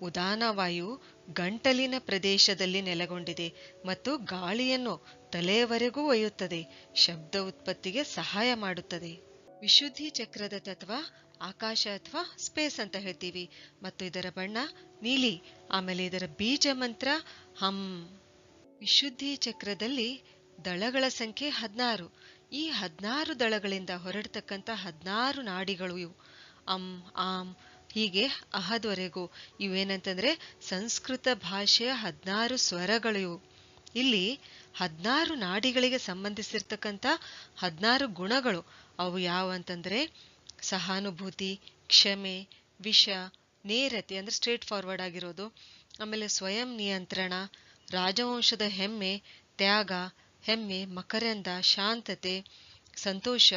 ಉದಾನ ವಾಯು ಗಂಟಲಿನ ಪ್ರದೇಶದಲ್ಲಿ ನೆಲೆಗೊಂಡಿದೆ ಮತ್ತು ಗಾಳಿಯನ್ನು ತಲೆಯವರೆಗೂ ಒಯ್ಯುತ್ತದೆ, ಶಬ್ದ ಉತ್ಪತ್ತಿಗೆ ಸಹಾಯ ಮಾಡುತ್ತದೆ. ವಿಶುದ್ಧಿ ಚಕ್ರದ ತತ್ವ ಆಕಾಶ ಅಥವಾ ಸ್ಪೇಸ್ ಅಂತ ಹೇಳ್ತೀವಿ, ಮತ್ತು ಇದರ ಬಣ್ಣ ನೀಲಿ. ಆಮೇಲೆ ಇದರ ಬೀಜ ಮಂತ್ರ ಹಂ. ವಿಶುದ್ಧಿ ಚಕ್ರದಲ್ಲಿ ದಳಗಳ ಸಂಖ್ಯೆ 16. ಈ 16 ದಳಗಳಿಂದ ಹೊರಡ್ತಕ್ಕಂಥ 16 ನಾಡಿಗಳು ಇವು. ಅಂ, ಆಂ, ಹೀಗೆ ಅಹದ್ವರೆಗೂ. ಇವೇನಂತಂದ್ರೆ ಸಂಸ್ಕೃತ ಭಾಷೆಯ 16 ಸ್ವರಗಳು ಇವು. ಇಲ್ಲಿ 16 ನಾಡಿಗಳಿಗೆ ಸಂಬಂಧಿಸಿರ್ತಕ್ಕಂಥ 16 ಗುಣಗಳು. ಅವು ಯಾವಂತಂದ್ರೆ ಸಹಾನುಭೂತಿ, ಕ್ಷಮೆ, ವಿಷ, ನೇರತೆ ಅಂದ್ರೆ ಸ್ಟ್ರೇಟ್ ಫಾರ್ವರ್ಡ್ ಆಗಿರೋದು, ಆಮೇಲೆ ಸ್ವಯಂ ನಿಯಂತ್ರಣ, ರಾಜವಂಶದ ಹೆಮ್ಮೆ, ತ್ಯಾಗ, ಹೆಮ್ಮೆ, ಮಕರಂದ, ಶಾಂತತೆ, ಸಂತೋಷ,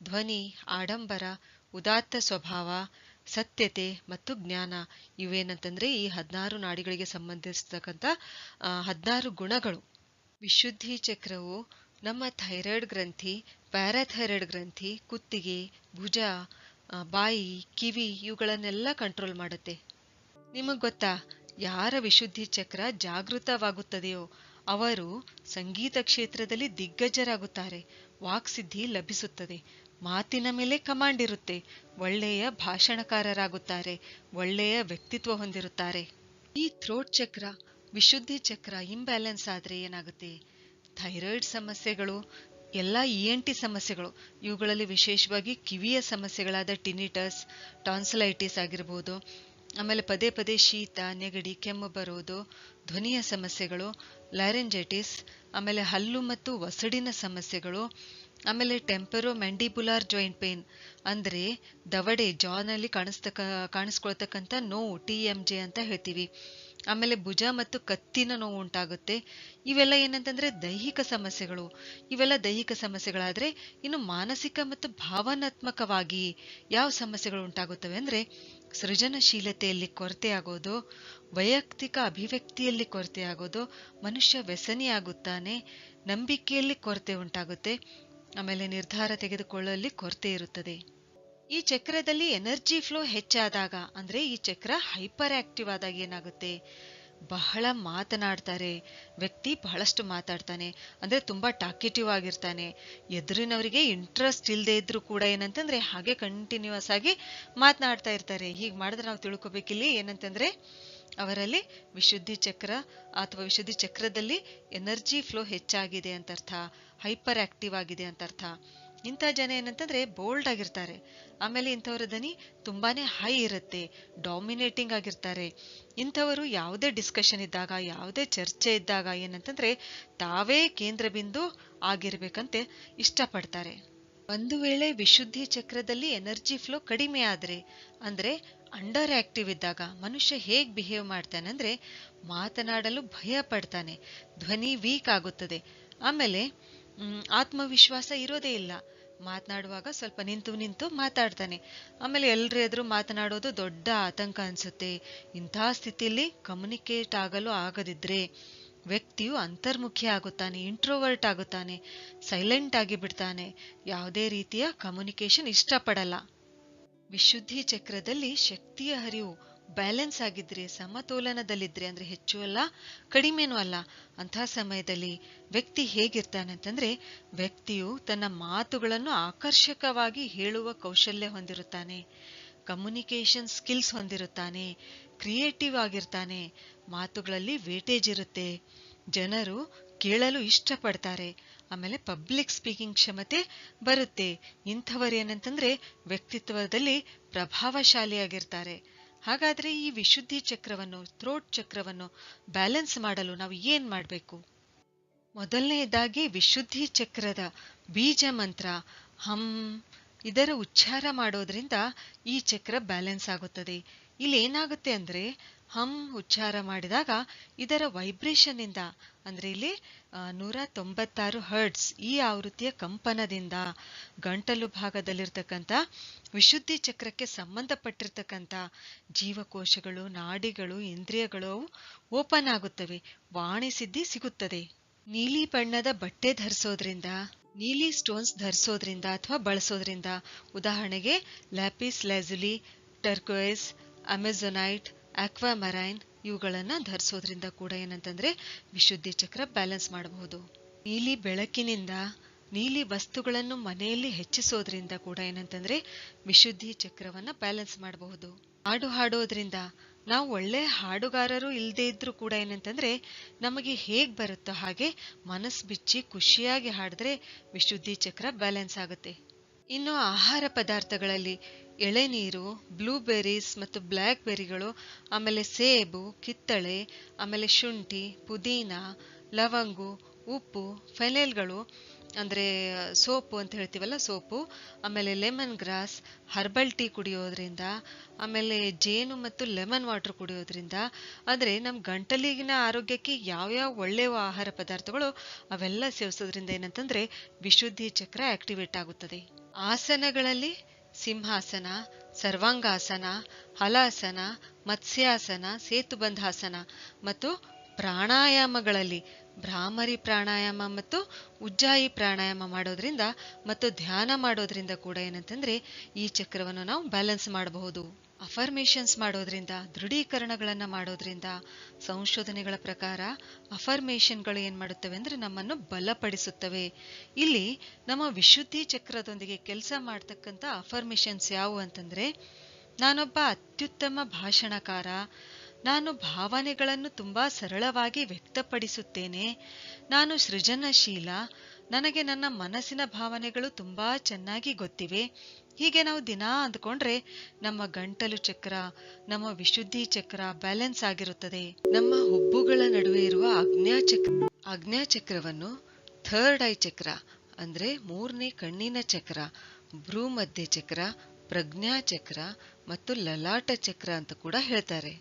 ಧ್ವನಿ, ಆಡಂಬರ, ಉದಾತ್ತ ಸ್ವಭಾವ, ಸತ್ಯತೆ ಮತ್ತು ಜ್ಞಾನ. ಇವೇನಂತಂದ್ರೆ ಈ 16 ನಾಡಿಗಳಿಗೆ ಸಂಬಂಧಿಸತಕ್ಕಂಥ 16 ಗುಣಗಳು. ವಿಶುದ್ಧಿ ಚಕ್ರವು ನಮ್ಮ ಥೈರಾಯ್ಡ್ ಗ್ರಂಥಿ, ಪ್ಯಾರಾಥೈರಾಯ್ಡ್ ಗ್ರಂಥಿ, ಕುತ್ತಿಗೆ, ಭುಜ, ಬಾಯಿ, ಕಿವಿ ಇವುಗಳನ್ನೆಲ್ಲ ಕಂಟ್ರೋಲ್ ಮಾಡುತ್ತೆ. ನಿಮಗ್ ಗೊತ್ತಾ, ಯಾರ ವಿಶುದ್ಧಿ ಚಕ್ರ ಜಾಗೃತವಾಗುತ್ತದೆಯೋ ಅವರು ಸಂಗೀತ ಕ್ಷೇತ್ರದಲ್ಲಿ ದಿಗ್ಗಜರಾಗುತ್ತಾರೆ, ವಾಕ್ಸಿದ್ಧಿ ಲಭಿಸುತ್ತದೆ, ಮಾತಿನ ಮೇಲೆ ಕಮಾಂಡ್ ಇರುತ್ತೆ, ಒಳ್ಳೆಯ ಭಾಷಣಕಾರರಾಗುತ್ತಾರೆ, ಒಳ್ಳೆಯ ವ್ಯಕ್ತಿತ್ವ ಹೊಂದಿರುತ್ತಾರೆ. ಈ ಥ್ರೋಟ್ ಚಕ್ರ, ವಿಶುದ್ಧಿ ಚಕ್ರ ಇಂಬ್ಯಾಲೆನ್ಸ್ ಆದ್ರೆ ಏನಾಗುತ್ತೆ, ಥೈರಾಯ್ಡ್ ಸಮಸ್ಯೆಗಳು, ಎಲ್ಲ ENT ಸಮಸ್ಯೆಗಳು, ಇವುಗಳಲ್ಲಿ ವಿಶೇಷವಾಗಿ ಕಿವಿಯ ಸಮಸ್ಯೆಗಳಾದ ಟಿನಿಟಸ್, ಟಾನ್ಸಿಲೈಟಿಸ್ ಆಗಿರ್ಬೋದು, ಆಮೇಲೆ ಪದೇ ಪದೇ ಶೀತ, ನೆಗಡಿ, ಕೆಮ್ಮು ಬರೋದು, ಧ್ವನಿಯ ಸಮಸ್ಯೆಗಳು, ಲ್ಯಾರಿಂಜೈಟಿಸ್, ಆಮೇಲೆ ಹಲ್ಲು ಮತ್ತು ವಸಡಿನ ಸಮಸ್ಯೆಗಳು, ಆಮೇಲೆ ಟೆಂಪರೋ ಮ್ಯಾಂಡಿಬುಲಾರ್ ಜಾಯಿಂಟ್ ಪೇನ್ ಅಂದ್ರೆ ದವಡೆ ಜಾನಲ್ಲಿ ಕಾಣಿಸ್ಕೊಳ್ತಕ್ಕಂಥ ನೋವು, TMJ ಅಂತ ಹೇಳ್ತೀವಿ. ಆಮೇಲೆ ಭುಜ ಮತ್ತು ಕತ್ತಿನ ನೋವು ಉಂಟಾಗುತ್ತೆ. ಇವೆಲ್ಲ ಏನಂತಂದ್ರೆ ದೈಹಿಕ ಸಮಸ್ಯೆಗಳು. ಇವೆಲ್ಲ ದೈಹಿಕ ಸಮಸ್ಯೆಗಳಾದ್ರೆ ಇನ್ನು ಮಾನಸಿಕ ಮತ್ತು ಭಾವನಾತ್ಮಕವಾಗಿ ಯಾವ ಸಮಸ್ಯೆಗಳು ಉಂಟಾಗುತ್ತವೆ ಅಂದ್ರೆ ಸೃಜನಶೀಲತೆಯಲ್ಲಿ ಕೊರತೆ ಆಗೋದು, ವೈಯಕ್ತಿಕ ಅಭಿವ್ಯಕ್ತಿಯಲ್ಲಿ ಕೊರತೆ ಆಗೋದು, ಮನುಷ್ಯ ವ್ಯಸನಿಯಾಗುತ್ತಾನೆ, ನಂಬಿಕೆಯಲ್ಲಿ ಕೊರತೆ ಉಂಟಾಗುತ್ತೆ, ಆಮೇಲೆ ನಿರ್ಧಾರ ತೆಗೆದುಕೊಳ್ಳಲು ಕೊರತೆ ಇರುತ್ತದೆ. ಈ ಚಕ್ರದಲ್ಲಿ ಎನರ್ಜಿ ಫ್ಲೋ ಹೆಚ್ಚಾದಾಗ ಅಂದ್ರೆ ಈ ಚಕ್ರ ಹೈಪರ್ ಆಕ್ಟಿವ್ ಆದಾಗ ಏನಾಗುತ್ತೆ, ಬಹಳ ಮಾತನಾಡ್ತಾರೆ ವ್ಯಕ್ತಿ, ಬಹಳಷ್ಟು ಮಾತಾಡ್ತಾನೆ, ಅಂದ್ರೆ ತುಂಬಾ ಟಾಕೆಟಿವ್ ಆಗಿರ್ತಾನೆ. ಎದುರಿನವರಿಗೆ ಇಂಟ್ರೆಸ್ಟ್ ಇಲ್ಲದೆ ಇದ್ರೂ ಕೂಡ ಏನಂತಂದ್ರೆ ಹಾಗೆ ಕಂಟಿನ್ಯೂಸ್ ಆಗಿ ಮಾತನಾಡ್ತಾ ಇರ್ತಾರೆ. ಹೀಗೆ ಮಾಡಿದ್ರೆ ನಾವು ತಿಳ್ಕೊಬೇಕಿಲ್ಲಿ ಏನಂತಂದ್ರೆ ಅವರಲ್ಲಿ ವಿಶುದ್ಧಿ ಚಕ್ರ ಅಥವಾ ವಿಶುದ್ಧಿ ಚಕ್ರದಲ್ಲಿ ಎನರ್ಜಿ ಫ್ಲೋ ಹೆಚ್ಚಾಗಿದೆ ಅಂತ ಅರ್ಥ, ಹೈಪರ್ ಆಕ್ಟಿವ್ ಆಗಿದೆ ಅಂತ ಅರ್ಥ. ಇಂಥ ಜನ ಏನಂತಂದ್ರೆ ಬೋಲ್ಡ್ ಆಗಿರ್ತಾರೆ. ಆಮೇಲೆ ಇಂಥವರ ಧ್ವನಿ ತುಂಬಾನೇ ಹೈ ಇರುತ್ತೆ, ಡಾಮಿನೇಟಿಂಗ್ ಆಗಿರ್ತಾರೆ. ಇಂಥವರು ಯಾವುದೇ ಡಿಸ್ಕಷನ್ ಇದ್ದಾಗ, ಯಾವುದೇ ಚರ್ಚೆ ಇದ್ದಾಗ ಏನಂತಂದ್ರೆ ತಾವೇ ಕೇಂದ್ರ ಬಿಂದು ಆಗಿರ್ಬೇಕಂತೆ ಇಷ್ಟಪಡ್ತಾರೆ. ಒಂದು ವೇಳೆ ವಿಶುದ್ಧಿ ಚಕ್ರದಲ್ಲಿ ಎನರ್ಜಿ ಫ್ಲೋ ಕಡಿಮೆ ಆದ್ರೆ ಅಂದ್ರೆ ಅಂಡರ್ ಆಕ್ಟಿವ್ ಇದ್ದಾಗ ಮನುಷ್ಯ ಹೇಗ್ ಬಿಹೇವ್ ಮಾಡ್ತಾನೆ ಅಂದ್ರೆ ಮಾತನಾಡಲು ಭಯ ಪಡ್ತಾನೆ, ಧ್ವನಿ ವೀಕ್ ಆಗುತ್ತದೆ, ಆಮೇಲೆ ಆತ್ಮವಿಶ್ವಾಸ ಇರೋದೇ ಇಲ್ಲ, ಮಾತನಾಡುವಾಗ ಸ್ವಲ್ಪ ನಿಂತು ನಿಂತು ಮಾತಾಡ್ತಾನೆ, ಆಮೇಲೆ ಎಲ್ರ ಎದುರು ಮಾತನಾಡೋದು ದೊಡ್ಡ ಆತಂಕ ಅನ್ಸುತ್ತೆ. ಇಂಥ ಸ್ಥಿತಿಯಲ್ಲಿ ಕಮ್ಯುನಿಕೇಟ್ ಆಗಲು ಆಗದಿದ್ರೆ ವ್ಯಕ್ತಿಯು ಅಂತರ್ಮುಖಿ ಆಗುತ್ತಾನೆ, ಇಂಟ್ರೋವರ್ಟ್ ಆಗುತ್ತಾನೆ, ಸೈಲೆಂಟ್ ಆಗಿ ಬಿಡ್ತಾನೆ, ಯಾವುದೇ ರೀತಿಯ ಕಮ್ಯುನಿಕೇಶನ್ ಇಷ್ಟಪಡಲ್ಲ. ವಿಶುದ್ಧಿ ಚಕ್ರದಲ್ಲಿ ಶಕ್ತಿಯ ಹರಿವು ಬ್ಯಾಲೆನ್ಸ್ ಆಗಿದ್ರೆ, ಸಮತೋಲನದಲ್ಲಿದ್ರೆ, ಅಂದ್ರೆ ಹೆಚ್ಚು ಅಲ್ಲ ಕಡಿಮೆನೂ ಅಲ್ಲ, ಅಂತಹ ಸಮಯದಲ್ಲಿ ವ್ಯಕ್ತಿ ಹೇಗಿರ್ತಾನೆ ಅಂತಂದ್ರೆ, ವ್ಯಕ್ತಿಯು ತನ್ನ ಮಾತುಗಳನ್ನು ಆಕರ್ಷಕವಾಗಿ ಹೇಳುವ ಕೌಶಲ್ಯ ಹೊಂದಿರುತ್ತಾನೆ, ಕಮ್ಯುನಿಕೇಶನ್ ಸ್ಕಿಲ್ಸ್ ಹೊಂದಿರುತ್ತಾನೆ, ಕ್ರಿಯೇಟಿವ್ ಆಗಿರ್ತಾನೆ, ಮಾತುಗಳಲ್ಲಿ ವೇಟೇಜ್ ಇರುತ್ತೆ, ಜನರು ಕೇಳಲು ಇಷ್ಟಪಡ್ತಾರೆ, ಆಮೇಲೆ ಪಬ್ಲಿಕ್ ಸ್ಪೀಕಿಂಗ್ ಕ್ಷಮತೆ ಬರುತ್ತೆ. ಇಂಥವರೇನಂತಂದ್ರೆ ವ್ಯಕ್ತಿತ್ವದಲ್ಲಿ ಪ್ರಭಾವಶಾಲಿಯಾಗಿರ್ತಾರೆ. ಹಾಗಾದ್ರೆ ಈ ವಿಶುದ್ಧಿ ಚಕ್ರವನ್ನು, ಥ್ರೋಟ್ ಚಕ್ರವನ್ನು ಬ್ಯಾಲೆನ್ಸ್ ಮಾಡಲು ನಾವು ಏನ್ ಮಾಡಬೇಕು? ಮೊದಲನೆಯದಾಗಿ ವಿಶುದ್ಧಿ ಚಕ್ರದ ಬೀಜ ಮಂತ್ರ ಹಂ, ಇದರ ಉಚ್ಚಾರ ಮಾಡೋದ್ರಿಂದ ಈ ಚಕ್ರ ಬ್ಯಾಲೆನ್ಸ್ ಆಗುತ್ತದೆ. ಇಲ್ಲಿ ಏನಾಗುತ್ತೆ ಅಂದ್ರೆ, ಹಂ ಉಚ್ಚಾರ ಮಾಡಿದಾಗ ಇದರ ವೈಬ್ರೇಷನ್ ಇಂದ, ಅಂದ್ರೆ ಇಲ್ಲಿ 196 ಹರ್ಟ್ಸ್ ಈ ಆವೃತ್ತಿಯ ಕಂಪನದಿಂದ ಗಂಟಲು ಭಾಗದಲ್ಲಿರ್ತಕ್ಕಂಥ ವಿಶುದ್ಧಿ ಚಕ್ರಕ್ಕೆ ಸಂಬಂಧಪಟ್ಟಿರ್ತಕ್ಕಂಥ ಜೀವಕೋಶಗಳು, ನಾಡಿಗಳು, ಇಂದ್ರಿಯಗಳು ಓಪನ್ ಆಗುತ್ತವೆ, ವಾಣಿ ಸಿದ್ಧಿ ಸಿಗುತ್ತದೆ. ನೀಲಿ ಬಣ್ಣದ ಬಟ್ಟೆ ಧರಿಸೋದ್ರಿಂದ, ನೀಲಿ ಸ್ಟೋನ್ಸ್ ಧರಿಸೋದ್ರಿಂದ ಅಥವಾ ಬಳಸೋದ್ರಿಂದ, ಉದಾಹರಣೆಗೆ ಲ್ಯಾಪಿಸ್ ಲ್ಯಾಜುಲಿ, ಟರ್ಕೋಯಿಸ್, ಅಮೆಜೊನೈಟ್, ಆಕ್ವಾಮರೈನ್ ಇವುಗಳನ್ನ ಧರಿಸೋದ್ರಿಂದ ಕೂಡ ಏನಂತಂದ್ರೆ ವಿಶುದ್ಧಿ ಚಕ್ರ ಬ್ಯಾಲೆನ್ಸ್ ಮಾಡಬಹುದು. ನೀಲಿ ಬೆಳಕಿನಿಂದ, ನೀಲಿ ವಸ್ತುಗಳನ್ನು ಮನೆಯಲ್ಲಿ ಹೆಚ್ಚಿಸೋದ್ರಿಂದ ಕೂಡ ಏನಂತಂದ್ರೆ ವಿಶುದ್ಧಿ ಚಕ್ರವನ್ನ ಬ್ಯಾಲೆನ್ಸ್ ಮಾಡಬಹುದು. ಹಾಡು ಹಾಡೋದ್ರಿಂದ, ನಾವು ಒಳ್ಳೆ ಹಾಡುಗಾರರು ಇಲ್ಲದೆ ಇದ್ರೂ ಕೂಡ ಏನಂತಂದ್ರೆ ನಮಗೆ ಹೇಗ್ ಬರುತ್ತೋ ಹಾಗೆ ಮನಸ್ಸು ಬಿಚ್ಚಿ ಖುಷಿಯಾಗಿ ಹಾಡಿದ್ರೆ ವಿಶುದ್ಧಿ ಚಕ್ರ ಬ್ಯಾಲೆನ್ಸ್ ಆಗುತ್ತೆ. ಇನ್ನು ಆಹಾರ ಪದಾರ್ಥಗಳಲ್ಲಿ ಎಳೆನೀರು, ಬ್ಲೂಬೆರೀಸ್ ಮತ್ತು ಬ್ಲ್ಯಾಕ್ ಬೆರಿಗಳು, ಆಮೇಲೆ ಸೇಬು, ಕಿತ್ತಳೆ, ಆಮೇಲೆ ಶುಂಠಿ, ಪುದೀನ, ಲವಂಗು, ಉಪ್ಪು, ಫೆನೈಲ್ಗಳು ಅಂದ್ರೆ ಸೋಪು ಅಂತ ಹೇಳ್ತೀವಲ್ಲ, ಸೋಪು, ಆಮೇಲೆ ಲೆಮನ್ ಗ್ರಾಸ್, ಹರ್ಬಲ್ ಟೀ ಕುಡಿಯೋದ್ರಿಂದ, ಆಮೇಲೆ ಜೇನು ಮತ್ತು ಲೆಮನ್ ವಾಟರ್ ಕುಡಿಯೋದ್ರಿಂದ, ಅಂದ್ರೆ ನಮ್ ಗಂಟಲಿಗಿನ ಆರೋಗ್ಯಕ್ಕೆ ಯಾವ್ಯಾವ ಒಳ್ಳೆಯ ಆಹಾರ ಪದಾರ್ಥಗಳು ಅವೆಲ್ಲ ಸೇವಿಸೋದ್ರಿಂದ ಏನಂತಂದ್ರೆ ವಿಶುದ್ಧಿ ಚಕ್ರ ಆಕ್ಟಿವೇಟ್ ಆಗುತ್ತದೆ. ಆಸನಗಳಲ್ಲಿ ಸಿಂಹಾಸನ, ಸರ್ವಾಂಗಾಸನ, ಹಲಾಸನ, ಮತ್ಸ್ಯಾಸನ, ಸೇತುಬಂಧಾಸನ ಮತ್ತು ಪ್ರಾಣಾಯಾಮಗಳಲ್ಲಿ ಭ್ರಾಮರಿ ಪ್ರಾಣಾಯಾಮ ಮತ್ತು ಉಜ್ಜಾಯಿ ಪ್ರಾಣಾಯಾಮ ಮಾಡೋದ್ರಿಂದ ಮತ್ತು ಧ್ಯಾನ ಮಾಡೋದ್ರಿಂದ ಕೂಡ ಏನಂತಂದ್ರೆ ಈ ಚಕ್ರವನ್ನು ನಾವು ಬ್ಯಾಲೆನ್ಸ್ ಮಾಡಬಹುದು. ಅಫರ್ಮೇಷನ್ಸ್ ಮಾಡೋದ್ರಿಂದ, ದೃಢೀಕರಣಗಳನ್ನ ಮಾಡೋದ್ರಿಂದ, ಸಂಶೋಧನೆಗಳ ಪ್ರಕಾರ ಅಫರ್ಮೇಷನ್ಗಳು ಏನ್ ಮಾಡುತ್ತವೆ ಅಂದ್ರೆ ನಮ್ಮನ್ನು ಬಲಪಡಿಸುತ್ತವೆ. ಇಲ್ಲಿ ನಮ್ಮ ವಿಶುದ್ಧಿ ಚಕ್ರದೊಂದಿಗೆ ಕೆಲಸ ಮಾಡ್ತಕ್ಕಂಥ ಅಫರ್ಮೇಷನ್ಸ್ ಯಾವುವು ಅಂತಂದ್ರೆ, ನಾನೊಬ್ಬ ಅತ್ಯುತ್ತಮ ಭಾಷಣಕಾರ, ನಾನು ಭಾವನೆಗಳನ್ನು ತುಂಬಾ ಸರಳವಾಗಿ ವ್ಯಕ್ತಪಡಿಸುತ್ತೇನೆ, ನಾನು ಸೃಜನಶೀಲ, ನನಗೆ ನನ್ನ ಮನಸ್ಸಿನ ಭಾವನೆಗಳು ತುಂಬಾ ಚೆನ್ನಾಗಿ ಗೊತ್ತಿವೆ. ಹೀಗೆ ನಾವು ದಿನಾ ಅಂದ್ಕೊಂಡ್ರೆ ನಮ್ಮ ಗಂಟಲು ಚಕ್ರ, ನಮ್ಮ ವಿಶುದ್ಧಿ ಚಕ್ರ ಬ್ಯಾಲೆನ್ಸ್ ಆಗಿರುತ್ತದೆ. ನಮ್ಮ ಹುಬ್ಬುಗಳ ನಡುವೆ ಇರುವ ಆಜ್ಞಾಚಕ್ರವನ್ನು ಥರ್ಡ್ ಐ ಚಕ್ರ ಅಂದ್ರೆ ಮೂರನೇ ಕಣ್ಣಿನ ಚಕ್ರ, ಭ್ರೂಮಧ್ಯ ಚಕ್ರ, ಪ್ರಜ್ಞಾಚಕ್ರ ಮತ್ತು ಲಲಾಟ ಚಕ್ರ ಅಂತ ಕೂಡ ಹೇಳ್ತಾರೆ.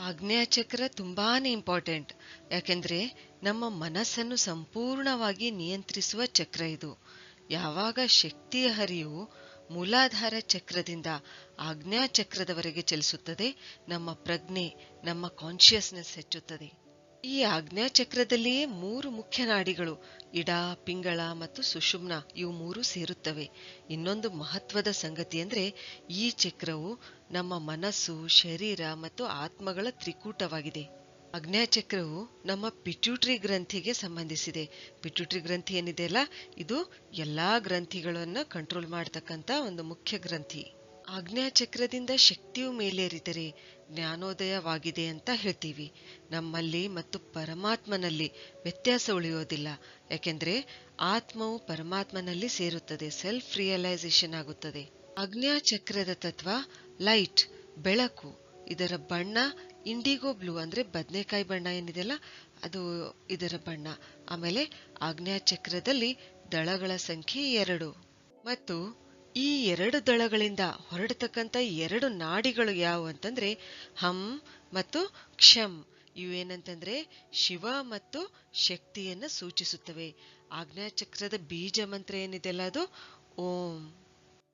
ಆಜ್ಞಾಚಕ್ರ ತುಂಬಾನೇ ಇಂಪಾರ್ಟೆಂಟ್, ಯಾಕೆಂದ್ರೆ ನಮ್ಮ ಮನಸ್ಸನ್ನು ಸಂಪೂರ್ಣವಾಗಿ ನಿಯಂತ್ರಿಸುವ ಚಕ್ರ ಇದು. ಯಾವಾಗ ಶಕ್ತಿಯ ಹರಿವು ಮೂಲಾಧಾರ ಚಕ್ರದಿಂದ ಆಜ್ಞಾಚಕ್ರದವರೆಗೆ ಚಲಿಸುತ್ತದೆ, ನಮ್ಮ ಪ್ರಜ್ಞೆ, ನಮ್ಮ ಕಾನ್ಶಿಯಸ್ನೆಸ್ ಹೆಚ್ಚುತ್ತದೆ. ಈ ಆಜ್ಞಾಚಕ್ರದಲ್ಲಿಯೇ 3 ಮುಖ್ಯ ನಾಡಿಗಳು ಇಡ, ಪಿಂಗಳ ಮತ್ತು ಸುಷುಮ್ನ, ಇವು 3 ಸೇರುತ್ತವೆ. ಇನ್ನೊಂದು ಮಹತ್ವದ ಸಂಗತಿ ಅಂದ್ರೆ ಈ ಚಕ್ರವು ನಮ್ಮ ಮನಸ್ಸು, ಶರೀರ ಮತ್ತು ಆತ್ಮಗಳ ತ್ರಿಕೂಟವಾಗಿದೆ. ಆಜ್ಞಾಚಕ್ರವು ನಮ್ಮ ಪಿಟ್ಯೂಟರಿ ಗ್ರಂಥಿಗೆ ಸಂಬಂಧಿಸಿದೆ. ಪಿಟ್ಯೂಟರಿ ಗ್ರಂಥಿ ಏನಿದೆಯಲ್ಲ, ಇದು ಎಲ್ಲಾ ಗ್ರಂಥಿಗಳನ್ನ ಕಂಟ್ರೋಲ್ ಮಾಡತಕ್ಕಂತ ಒಂದು ಮುಖ್ಯ ಗ್ರಂಥಿ. ಆಜ್ಞಾಚಕ್ರದಿಂದ ಶಕ್ತಿಯು ಮೇಲೇರಿದರೆ ಜ್ಞಾನೋದಯವಾಗಿದೆ ಅಂತ ಹೇಳ್ತೀವಿ. ನಮ್ಮಲ್ಲಿ ಮತ್ತು ಪರಮಾತ್ಮನಲ್ಲಿ ವ್ಯತ್ಯಾಸ ಉಳಿಯೋದಿಲ್ಲ, ಯಾಕೆಂದ್ರೆ ಆತ್ಮವು ಪರಮಾತ್ಮನಲ್ಲಿ ಸೇರುತ್ತದೆ, ಸೆಲ್ಫ್ ರಿಯಲೈಸೇಷನ್ ಆಗುತ್ತದೆ. ಆಜ್ಞಾಚಕ್ರದ ತತ್ವ ಲೈಟ್, ಬೆಳಕು. ಇದರ ಬಣ್ಣ ಇಂಡಿಗೋ ಬ್ಲೂ ಅಂದ್ರೆ ಬದನೆಕಾಯಿ ಬಣ್ಣ ಏನಿದೆಯಲ್ಲ ಅದು ಇದರ ಬಣ್ಣ. ಆಮೇಲೆ ಆಜ್ಞಾಚಕ್ರದಲ್ಲಿ ದಳಗಳ ಸಂಖ್ಯೆ 2 ಮತ್ತು ಈ 2 ದಳಗಳಿಂದ ಹೊರಡತಕ್ಕಂಥ 2 ನಾಡಿಗಳು ಯಾವುವು ಅಂತಂದ್ರೆ ಹಂ ಮತ್ತು ಕ್ಷಂ. ಇವೇನಂತಂದ್ರೆ ಶಿವ ಮತ್ತು ಶಕ್ತಿಯನ್ನ ಸೂಚಿಸುತ್ತವೆ. ಆಜ್ಞಾಚಕ್ರದ ಬೀಜ ಮಂತ್ರ ಏನಿದೆಯಲ್ಲ ಅದು ಓಂ.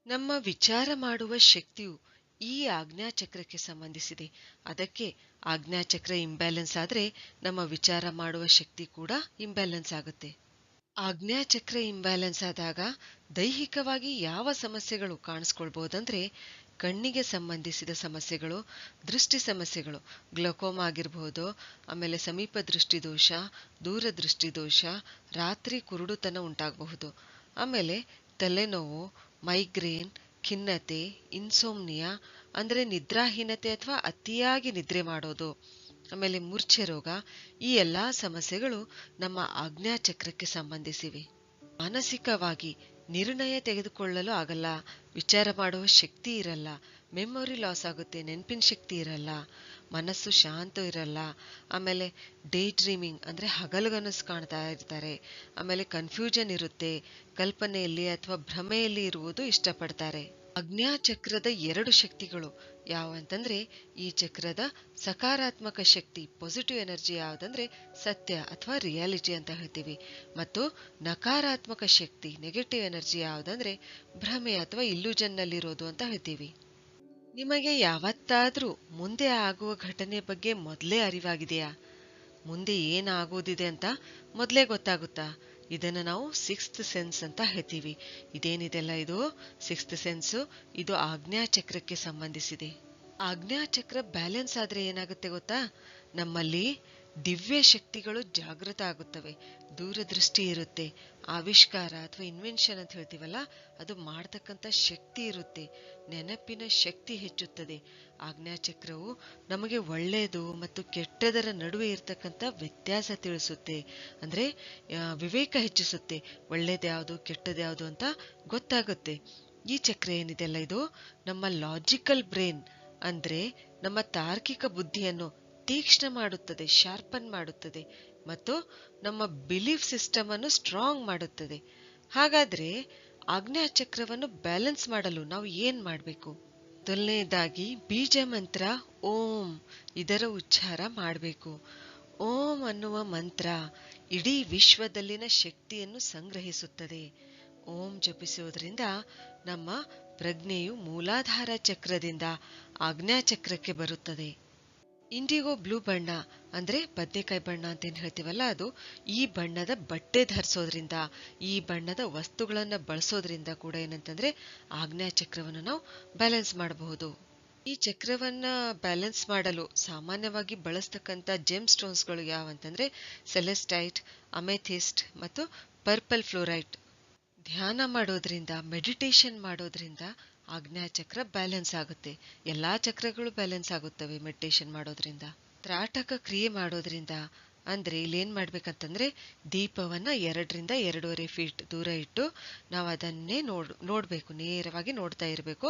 ನಮ್ಮ ವಿಚಾರ ಮಾಡುವ ಶಕ್ತಿಯು ಈ ಆಜ್ಞಾಚಕ್ರಕ್ಕೆ ಸಂಬಂಧಿಸಿದೆ. ಅದಕ್ಕೆ ಆಜ್ಞಾಚಕ್ರ ಇಂಬ್ಯಾಲೆನ್ಸ್ ಆದ್ರೆ ನಮ್ಮ ವಿಚಾರ ಮಾಡುವ ಶಕ್ತಿ ಕೂಡ ಇಂಬ್ಯಾಲೆನ್ಸ್ ಆಗುತ್ತೆ. ಆಜ್ಞಾಚಕ್ರ ಇಂಬ್ಯಾಲೆನ್ಸ್ ಆದಾಗ ದೈಹಿಕವಾಗಿ ಯಾವ ಸಮಸ್ಯೆಗಳು ಕಾಣಿಸ್ಕೊಳ್ಬಹುದಂದ್ರೆ ಕಣ್ಣಿಗೆ ಸಂಬಂಧಿಸಿದ ಸಮಸ್ಯೆಗಳು, ದೃಷ್ಟಿ ಸಮಸ್ಯೆಗಳು, ಗ್ಲಕೋಮಾ ಆಗಿರಬಹುದು, ಆಮೇಲೆ ಸಮೀಪ ದೃಷ್ಟಿ ದೋಷ, ದೂರದೃಷ್ಟಿ ದೋಷ, ರಾತ್ರಿ ಕುರುಡುತನ ಉಂಟಾಗಬಹುದು. ಆಮೇಲೆ ತಲೆನೋವು, ಮೈಗ್ರೇನ್, ಖಿನ್ನತೆ, ಇನ್ಸೋಮ್ನಿಯಾ ಅಂದ್ರೆ ನಿದ್ರಾಹೀನತೆ ಅಥವಾ ಅತಿಯಾಗಿ ನಿದ್ರೆ ಮಾಡೋದು, ಆಮೇಲೆ ಮೂರ್ಛೆ ರೋಗ, ಈ ಎಲ್ಲಾ ಸಮಸ್ಯೆಗಳು ನಮ್ಮ ಆಜ್ಞಾಚಕ್ರಕ್ಕೆ ಸಂಬಂಧಿಸಿವೆ. ಮಾನಸಿಕವಾಗಿ ನಿರ್ಣಯ ತೆಗೆದುಕೊಳ್ಳಲು ಆಗಲ್ಲ, ವಿಚಾರ ಮಾಡುವ ಶಕ್ತಿ ಇರಲ್ಲ, ಮೆಮೊರಿ ಲಾಸ್ ಆಗುತ್ತೆ, ನೆನಪಿನ ಶಕ್ತಿ ಇರಲ್ಲ, ಮನಸ್ಸು ಶಾಂತ ಇರಲ್ಲ, ಆಮೇಲೆ ಡೇ ಡ್ರೀಮಿಂಗ್ ಅಂದ್ರೆ ಹಗಲುಗನಸು ಕಾಣ್ತಾ ಇರ್ತಾರೆ, ಆಮೇಲೆ ಕನ್ಫ್ಯೂಷನ್ ಇರುತ್ತೆ, ಕಲ್ಪನೆಯಲ್ಲಿ ಅಥವಾ ಭ್ರಮೆಯಲ್ಲಿ ಇರುವುದು ಇಷ್ಟಪಡ್ತಾರೆ. ಆಜ್ಞಾಚಕ್ರದ 2 ಶಕ್ತಿಗಳು ಯಾವಂತಂದ್ರೆ ಈ ಚಕ್ರದ ಸಕಾರಾತ್ಮಕ ಶಕ್ತಿ ಪಾಸಿಟಿವ್ ಎನರ್ಜಿ ಯಾವುದಂದ್ರೆ ಸತ್ಯ ಅಥವಾ ರಿಯಾಲಿಟಿ ಅಂತ ಹೇಳ್ತೀವಿ, ಮತ್ತು ನಕಾರಾತ್ಮಕ ಶಕ್ತಿ ನೆಗೆಟಿವ್ ಎನರ್ಜಿ ಯಾವುದಂದ್ರೆ ಭ್ರಮೆ ಅಥವಾ ಇಲ್ಯೂಷನ್ ನಲ್ಲಿರೋದು ಅಂತ ಹೇಳ್ತೀವಿ. ನಿಮಗೆ ಯಾವತ್ತಾದ್ರೂ ಮುಂದೆ ಆಗುವ ಘಟನೆ ಬಗ್ಗೆ ಮೊದಲೇ ಅರಿವಾಗಿದೆಯಾ? ಮುಂದೆ ಏನಾಗುವುದಿದೆ ಅಂತ ಮೊದಲೇ ಗೊತ್ತಾಗುತ್ತಾ? ಇದನ್ನು ನಾವು 6th ಸೆನ್ಸ್ ಅಂತ ಹೇಳ್ತೀವಿ. ಇದೇನಿದೆಲ್ಲ ಇದು 6th ಸೆನ್ಸ್, ಇದು ಆಜ್ಞಾಚಕ್ರಕ್ಕೆ ಸಂಬಂಧಿಸಿದೆ. ಆಜ್ಞಾಚಕ್ರ ಬ್ಯಾಲೆನ್ಸ್ ಆದ್ರೆ ಏನಾಗುತ್ತೆ ಗೊತ್ತಾ? ನಮ್ಮಲ್ಲಿ ದಿವ್ಯ ಶಕ್ತಿಗಳು ಜಾಗೃತ ಆಗುತ್ತವೆ, ದೂರದೃಷ್ಟಿ ಇರುತ್ತೆ, ಆವಿಷ್ಕಾರ ಅಥವಾ ಇನ್ವೆನ್ಷನ್ ಅಂತ ಹೇಳ್ತೀವಲ್ಲ ಅದು ಮಾಡ್ತಕ್ಕಂಥ ಶಕ್ತಿ ಇರುತ್ತೆ, ನೆನಪಿನ ಶಕ್ತಿ ಹೆಚ್ಚುತ್ತದೆ. ಆಜ್ಞಾಚಕ್ರವು ನಮಗೆ ಒಳ್ಳೆಯದು ಮತ್ತು ಕೆಟ್ಟದರ ನಡುವೆ ಇರ್ತಕ್ಕಂಥ ವ್ಯತ್ಯಾಸ ತಿಳಿಸುತ್ತೆ, ಅಂದ್ರೆ ವಿವೇಕ ಹೆಚ್ಚಿಸುತ್ತೆ, ಒಳ್ಳೇದ್ಯಾವುದು ಕೆಟ್ಟದ್ಯಾವುದು ಅಂತ ಗೊತ್ತಾಗುತ್ತೆ. ಈ ಚಕ್ರ ಏನಿದೆಲ್ಲ ಇದು ನಮ್ಮ ಲಾಜಿಕಲ್ ಬ್ರೈನ್ ಅಂದ್ರೆ ನಮ್ಮ ತಾರ್ಕಿಕ ಬುದ್ಧಿಯನ್ನು ತೀಕ್ಷ್ಣ ಮಾಡುತ್ತದೆ, ಶಾರ್ಪನ್ ಮಾಡುತ್ತದೆ, ಮತ್ತು ನಮ್ಮ ಬಿಲೀಫ್ ಸಿಸ್ಟಮ್ ಅನ್ನು ಸ್ಟ್ರಾಂಗ್ ಮಾಡುತ್ತದೆ. ಹಾಗಾದ್ರೆ ಆಜ್ಞಾಚಕ್ರವನ್ನು ಬ್ಯಾಲೆನ್ಸ್ ಮಾಡಲು ನಾವು ಏನ್ ಮಾಡಬೇಕು? ಮೊದಲನೇದಾಗಿ ಬೀಜ ಮಂತ್ರ ಓಂ, ಇದರ ಉಚ್ಚಾರ ಮಾಡಬೇಕು. ಓಂ ಅನ್ನುವ ಮಂತ್ರ ಇಡೀ ವಿಶ್ವದಲ್ಲಿನ ಶಕ್ತಿಯನ್ನು ಸಂಗ್ರಹಿಸುತ್ತದೆ. ಓಂ ಜಪಿಸುವುದರಿಂದ ನಮ್ಮ ಪ್ರಜ್ಞೆಯು ಮೂಲಾಧಾರ ಚಕ್ರದಿಂದ ಆಜ್ಞಾಚಕ್ರಕ್ಕೆ ಬರುತ್ತದೆ. ಇಂಡಿಗೋ ಬ್ಲೂ ಬಣ್ಣ ಅಂದ್ರೆ ಬದನೆಕಾಯಿ ಬಣ್ಣ ಅಂತ ಏನ್ ಹೇಳ್ತೀವಲ್ಲ ಅದು, ಈ ಬಣ್ಣದ ಬಟ್ಟೆ ಧರಿಸೋದ್ರಿಂದ, ಈ ಬಣ್ಣದ ವಸ್ತುಗಳನ್ನ ಬಳಸೋದ್ರಿಂದ ಕೂಡ ಏನಂತಂದ್ರೆ ಆಜ್ಞಾಚಕ್ರವನ್ನು ನಾವು ಬ್ಯಾಲೆನ್ಸ್ ಮಾಡಬಹುದು. ಈ ಚಕ್ರವನ್ನ ಬ್ಯಾಲೆನ್ಸ್ ಮಾಡಲು ಸಾಮಾನ್ಯವಾಗಿ ಬಳಸ್ತಕ್ಕಂಥ ಜೆಮ್ ಸ್ಟೋನ್ಸ್ಗಳು ಯಾವಂತಂದ್ರೆ ಸೆಲೆಸ್ಟೈಟ್, ಅಮೆಥಿಸ್ಟ್ ಮತ್ತು ಪರ್ಪಲ್ ಫ್ಲೋರೈಟ್. ಧ್ಯಾನ ಮಾಡೋದ್ರಿಂದ, ಮೆಡಿಟೇಷನ್ ಮಾಡೋದ್ರಿಂದ ಆಜ್ಞಾಚಕ್ರ ಬ್ಯಾಲೆನ್ಸ್ ಆಗುತ್ತೆ. ಎಲ್ಲಾ ಚಕ್ರಗಳು ಬ್ಯಾಲೆನ್ಸ್ ಆಗುತ್ತವೆ ಮೆಡಿಟೇಷನ್ ಮಾಡೋದ್ರಿಂದ. ತ್ರಾಟಕ ಕ್ರಿಯೆ ಮಾಡೋದ್ರಿಂದ ಅಂದ್ರೆ ಇಲ್ಲೇನ್ ಮಾಡ್ಬೇಕಂತಂದ್ರೆ ದೀಪವನ್ನ 2 ರಿಂದ 2.5 ಫೀಟ್ ದೂರ ಇಟ್ಟು ನಾವು ಅದನ್ನೇ ನೋಡ್ಬೇಕು, ನೇರವಾಗಿ ನೋಡ್ತಾ ಇರಬೇಕು.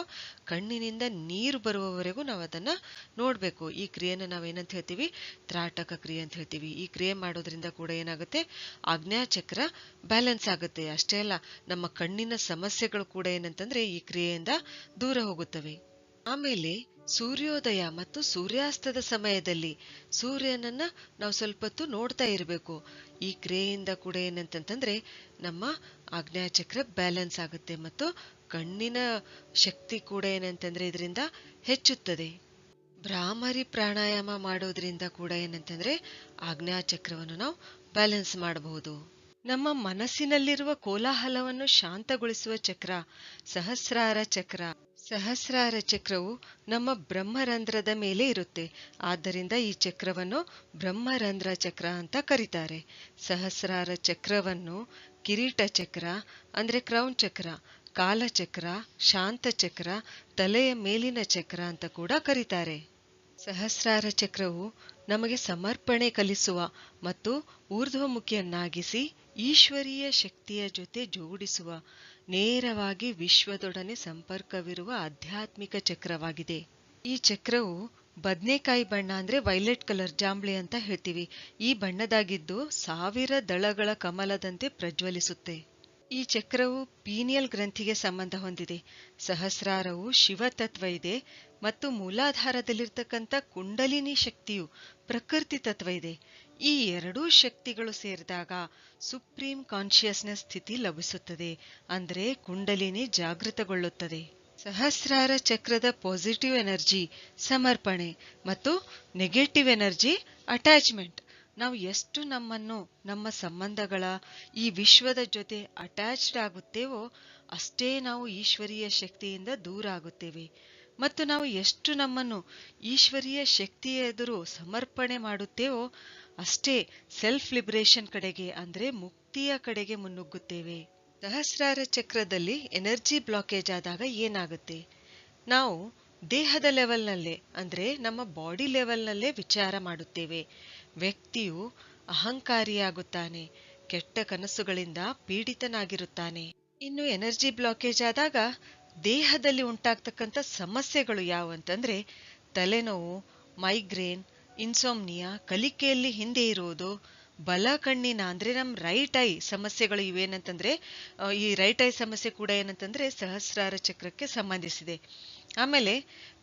ಕಣ್ಣಿನಿಂದ ನೀರು ಬರುವವರೆಗೂ ನಾವು ಅದನ್ನ ನೋಡ್ಬೇಕು. ಈ ಕ್ರಿಯೆನ ನಾವೇನಂತ ಹೇಳ್ತೀವಿ? ತ್ರಾಟಕ ಕ್ರಿಯೆ ಅಂತ ಹೇಳ್ತೀವಿ. ಈ ಕ್ರಿಯೆ ಮಾಡೋದ್ರಿಂದ ಕೂಡ ಏನಾಗುತ್ತೆ? ಆಜ್ಞಾಚಕ್ರ ಬ್ಯಾಲೆನ್ಸ್ ಆಗುತ್ತೆ. ಅಷ್ಟೇ ಅಲ್ಲ, ನಮ್ಮ ಕಣ್ಣಿನ ಸಮಸ್ಯೆಗಳು ಕೂಡ ಏನಂತಂದ್ರೆ ಈ ಕ್ರಿಯೆಯಿಂದ ದೂರ ಹೋಗುತ್ತವೆ. ಆಮೇಲೆ ಸೂರ್ಯೋದಯ ಮತ್ತು ಸೂರ್ಯಾಸ್ತದ ಸಮಯದಲ್ಲಿ ಸೂರ್ಯನನ್ನ ನಾವು ಸ್ವಲ್ಪ ಹೊತ್ತು ನೋಡ್ತಾ ಇರಬೇಕು. ಈ ಕ್ರಿಯೆಯಿಂದ ಕೂಡ ಏನಂತಂದ್ರೆ ನಮ್ಮ ಆಜ್ಞಾಚಕ್ರ ಬ್ಯಾಲೆನ್ಸ್ ಆಗುತ್ತೆ ಮತ್ತು ಕಣ್ಣಿನ ಶಕ್ತಿ ಕೂಡ ಏನಂತಂದ್ರೆ ಇದರಿಂದ ಹೆಚ್ಚುತ್ತದೆ. ಭ್ರಾಮರಿ ಪ್ರಾಣಾಯಾಮ ಮಾಡೋದ್ರಿಂದ ಕೂಡ ಏನಂತಂದ್ರೆ ಆಜ್ಞಾಚಕ್ರವನ್ನು ನಾವು ಬ್ಯಾಲೆನ್ಸ್ ಮಾಡಬಹುದು. ನಮ್ಮ ಮನಸ್ಸಿನಲ್ಲಿರುವ ಕೋಲಾಹಲವನ್ನು ಶಾಂತಗೊಳಿಸುವ ಚಕ್ರ ಸಹಸ್ರಾರ ಚಕ್ರ. ಸಹಸ್ರಾರ ಚಕ್ರವು ನಮ್ಮ ಬ್ರಹ್ಮರಂಧ್ರದ ಮೇಲೆ ಇರುತ್ತೆ, ಆದ್ದರಿಂದ ಈ ಚಕ್ರವನ್ನು ಬ್ರಹ್ಮರಂಧ್ರ ಚಕ್ರ ಅಂತ ಕರೀತಾರೆ. ಸಹಸ್ರಾರ ಚಕ್ರವನ್ನು ಕಿರೀಟ ಚಕ್ರ ಅಂದ್ರೆ ಕ್ರೌನ್ ಚಕ್ರ, ಕಾಲಚಕ್ರ, ಶಾಂತ ಚಕ್ರ, ತಲೆಯ ಮೇಲಿನ ಚಕ್ರ ಅಂತ ಕೂಡ ಕರೀತಾರೆ. ಸಹಸ್ರಾರ ಚಕ್ರವು ನಮಗೆ ಸಮರ್ಪಣೆ ಕಲಿಸುವ ಮತ್ತು ಊರ್ಧ್ವಮುಖಿಯನ್ನಾಗಿಸಿ ಈಶ್ವರೀಯ ಶಕ್ತಿಯ ಜೊತೆ ಜೋಡಿಸುವ, ನೇರವಾಗಿ ವಿಶ್ವದೊಡನೆ ಸಂಪರ್ಕವಿರುವ ಆಧ್ಯಾತ್ಮಿಕ ಚಕ್ರವಾಗಿದೆ. ಈ ಚಕ್ರವು ಬದನೆಕಾಯಿ ಬಣ್ಣ ಅಂದ್ರೆ ವೈಲೆಟ್ ಕಲರ್, ಜಾಂಬ್ಳಿ ಅಂತ ಹೇಳ್ತೀವಿ, ಈ ಬಣ್ಣದಾಗಿದ್ದು 1000 ದಳಗಳ ಕಮಲದಂತೆ ಪ್ರಜ್ವಲಿಸುತ್ತೆ. ಈ ಚಕ್ರವು ಪೀನಿಯಲ್ ಗ್ರಂಥಿಗೆ ಸಂಬಂಧ ಹೊಂದಿದೆ. ಸಹಸ್ರಾರವು ಶಿವತತ್ವ ಇದೆ ಮತ್ತು ಮೂಲಾಧಾರದಲ್ಲಿರ್ತಕ್ಕಂಥ ಕುಂಡಲಿನಿ ಶಕ್ತಿಯು ಪ್ರಕೃತಿ ತತ್ವ ಇದೆ. ಈ 2 ಶಕ್ತಿಗಳು ಸೇರಿದಾಗ ಸುಪ್ರೀಂ ಕಾನ್ಶಿಯಸ್ನೆಸ್ ಸ್ಥಿತಿ ಲಭಿಸುತ್ತದೆ, ಅಂದ್ರೆ ಕುಂಡಲಿನಿ ಜಾಗೃತಗೊಳ್ಳುತ್ತದೆ. ಸಹಸ್ರಾರ ಚಕ್ರದ ಪಾಸಿಟಿವ್ ಎನರ್ಜಿ ಸಮರ್ಪಣೆ ಮತ್ತು ನೆಗೆಟಿವ್ ಎನರ್ಜಿ ಅಟ್ಯಾಚ್ಮೆಂಟ್. ನಾವು ಎಷ್ಟು ನಮ್ಮನ್ನು ನಮ್ಮ ಸಂಬಂಧಗಳ ಈ ವಿಶ್ವದ ಜೊತೆ ಅಟ್ಯಾಚ್ಡ್ ಆಗುತ್ತೇವೋ ಅಷ್ಟೇ ನಾವು ಈಶ್ವರೀಯ ಶಕ್ತಿಯಿಂದ ದೂರ ಆಗುತ್ತೇವೆ. ಮತ್ತು ನಾವು ಎಷ್ಟು ನಮ್ಮನ್ನು ಈಶ್ವರೀಯ ಶಕ್ತಿಯ ಎದುರು ಸಮರ್ಪಣೆ ಮಾಡುತ್ತೇವೋ ಅಷ್ಟೇ ಸೆಲ್ಫ್ ಲಿಬರೇಷನ್ ಕಡೆಗೆ ಅಂದ್ರೆ ಮುಕ್ತಿಯ ಕಡೆಗೆ ಮುನ್ನುಗ್ಗುತ್ತೇವೆ. ಸಹಸ್ರಾರ ಚಕ್ರದಲ್ಲಿ ಎನರ್ಜಿ ಬ್ಲಾಕೇಜ್ ಆದಾಗ ಏನಾಗುತ್ತೆ? ನಾವು ದೇಹದ ಲೆವೆಲ್ನಲ್ಲೇ ಅಂದ್ರೆ ನಮ್ಮ ಬಾಡಿ ಲೆವೆಲ್ನಲ್ಲೇ ವಿಚಾರ ಮಾಡುತ್ತೇವೆ. ವ್ಯಕ್ತಿಯು ಅಹಂಕಾರಿಯಾಗುತ್ತಾನೆ, ಕೆಟ್ಟ ಕನಸುಗಳಿಂದ ಪೀಡಿತನಾಗಿರುತ್ತಾನೆ. ಇನ್ನು ಎನರ್ಜಿ ಬ್ಲಾಕೇಜ್ ಆದಾಗ ದೇಹದಲ್ಲಿ ಉಂಟಾಗ್ತಕ್ಕಂಥ ಸಮಸ್ಯೆಗಳು ಯಾವುವಂತಂದ್ರೆ ತಲೆನೋವು, ಮೈಗ್ರೇನ್, ಇನ್ಸೋಮ್ನಿಯಾ, ಕಲಿಕೆಯಲ್ಲಿ ಹಿಂದೆ ಇರುವುದು, ಬಲ ಕಣ್ಣಿನ ಅಂದ್ರೆ ನಮ್ ರೈಟ್ ಐ ಸಮಸ್ಯೆಗಳು ಇವೇನಂತಂದ್ರೆ ಈ ರೈಟ್ ಐ ಸಮಸ್ಯೆ ಕೂಡ ಏನಂತಂದ್ರೆ ಸಹಸ್ರಾರ ಚಕ್ರಕ್ಕೆ ಸಂಬಂಧಿಸಿದೆ. ಆಮೇಲೆ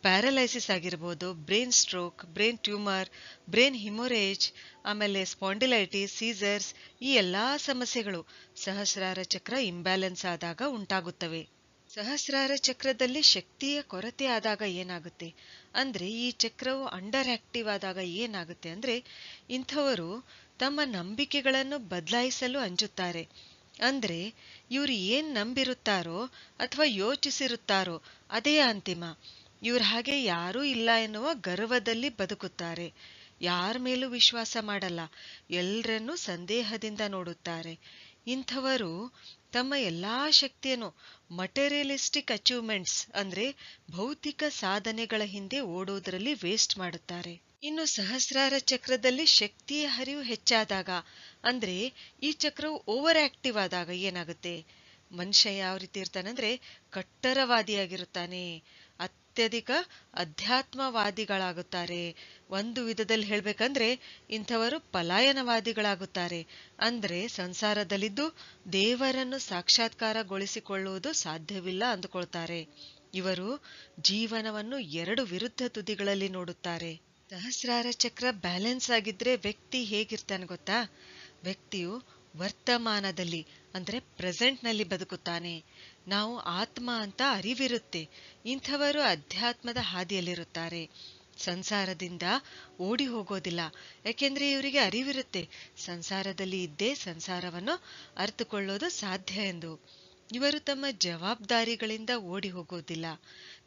ಪ್ಯಾರಲೈಸಿಸ್ ಆಗಿರ್ಬೋದು, brain stroke, brain tumour, brain haemorrhage, ಆಮೇಲೆ ಸ್ಪಾಂಡಿಲೈಟಿಸ್, ಸೀಸರ್ಸ್, ಈ ಎಲ್ಲಾ ಸಮಸ್ಯೆಗಳು ಸಹಸ್ರಾರ ಚಕ್ರ ಇಂಬ್ಯಾಲೆನ್ಸ್ ಆದಾಗ ಉಂಟಾಗುತ್ತವೆ. ಸಹಸ್ರಾರ ಚಕ್ರದಲ್ಲಿ ಶಕ್ತಿಯ ಕೊರತೆ ಆದಾಗ ಏನಾಗುತ್ತೆ ಅಂದ್ರೆ ಈ ಚಕ್ರವು ಅಂಡರ್ ಆಕ್ಟಿವ್ ಆದಾಗ ಏನಾಗುತ್ತೆ ಅಂದ್ರೆ ಇಂಥವರು ತಮ್ಮ ನಂಬಿಕೆಗಳನ್ನು ಬದಲಾಯಿಸಲು ಅಂಜುತ್ತಾರೆ. ಅಂದ್ರೆ ಇವ್ರು ಏನ್ ನಂಬಿರುತ್ತಾರೋ ಅಥವಾ ಯೋಚಿಸಿರುತ್ತಾರೋ ಅದೇ ಅಂತಿಮ. ಇವ್ರ ಹಾಗೆ ಯಾರೂ ಇಲ್ಲ ಎನ್ನುವ ಗರ್ವದಲ್ಲಿ ಬದುಕುತ್ತಾರೆ. ಯಾರ ಮೇಲೂ ವಿಶ್ವಾಸ ಮಾಡಲ್ಲ, ಎಲ್ಲರನ್ನೂ ಸಂದೇಹದಿಂದ ನೋಡುತ್ತಾರೆ. ಇಂಥವರು ತಮ್ಮ ಎಲ್ಲಾ ಶಕ್ತಿಯನ್ನು ಮಟೀರಿಯಲಿಸ್ಟಿಕ್ ಅಚೀವ್ಮೆಂಟ್ಸ್ ಅಂದ್ರೆ ಭೌತಿಕ ಸಾಧನೆಗಳ ಹಿಂದೆ ಓಡುವುದರಲ್ಲಿ ವೇಸ್ಟ್ ಮಾಡುತ್ತಾರೆ. ಇನ್ನು ಸಹಸ್ರಾರ ಚಕ್ರದಲ್ಲಿ ಶಕ್ತಿಯ ಹರಿವು ಹೆಚ್ಚಾದಾಗ ಅಂದ್ರೆ ಈ ಚಕ್ರವು ಓವರ್ ಆಕ್ಟಿವ್ ಆದಾಗ ಏನಾಗುತ್ತೆ? ಮನುಷ್ಯ ಯಾವ ರೀತಿ ಇರ್ತಾನಂದ್ರೆ ಕಟ್ಟರವಾದಿಯಾಗಿರುತ್ತಾನೆ, ಅತ್ಯಧಿಕ ಅಧ್ಯಾತ್ಮವಾದಿಗಳಾಗುತ್ತಾರೆ. ಒಂದು ವಿಧದಲ್ಲಿ ಹೇಳ್ಬೇಕಂದ್ರೆ ಇಂಥವರು ಪಲಾಯನವಾದಿಗಳಾಗುತ್ತಾರೆ. ಅಂದ್ರೆ ಸಂಸಾರದಲ್ಲಿದ್ದು ದೇವರನ್ನು ಸಾಕ್ಷಾತ್ಕಾರಗೊಳಿಸಿಕೊಳ್ಳುವುದು ಸಾಧ್ಯವಿಲ್ಲ ಅಂದುಕೊಳ್ತಾರೆ. ಇವರು ಜೀವನವನ್ನು ಎರಡು ವಿರುದ್ಧ ತುದಿಗಳಲ್ಲಿ ನೋಡುತ್ತಾರೆ. ಸಹಸ್ರಾರ ಚಕ್ರ ಬ್ಯಾಲೆನ್ಸ್ ಆಗಿದ್ರೆ ವ್ಯಕ್ತಿ ಹೇಗಿರ್ತಾನೆ ಗೊತ್ತಾ? ವ್ಯಕ್ತಿಯು ವರ್ತಮಾನದಲ್ಲಿ ಅಂದ್ರೆ ಪ್ರೆಸೆಂಟ್ ನಲ್ಲಿ ಬದುಕುತ್ತಾನೆ. ನಾವು ಆತ್ಮ ಅಂತ ಅರಿವಿರುತ್ತೆ. ಇಂಥವರು ಅಧ್ಯಾತ್ಮದ ಹಾದಿಯಲ್ಲಿರುತ್ತಾರೆ. ಸಂಸಾರದಿಂದ ಓಡಿ ಹೋಗೋದಿಲ್ಲ, ಯಾಕೆಂದ್ರೆ ಇವರಿಗೆ ಅರಿವಿರುತ್ತೆ ಸಂಸಾರದಲ್ಲಿ ಇದ್ದೇ ಸಂಸಾರವನ್ನು ಅರ್ಥಕೊಳ್ಳೋದು ಸಾಧ್ಯ ಎಂದು. ಇವರು ತಮ್ಮ ಜವಾಬ್ದಾರಿಗಳಿಂದ ಓಡಿ ಹೋಗೋದಿಲ್ಲ,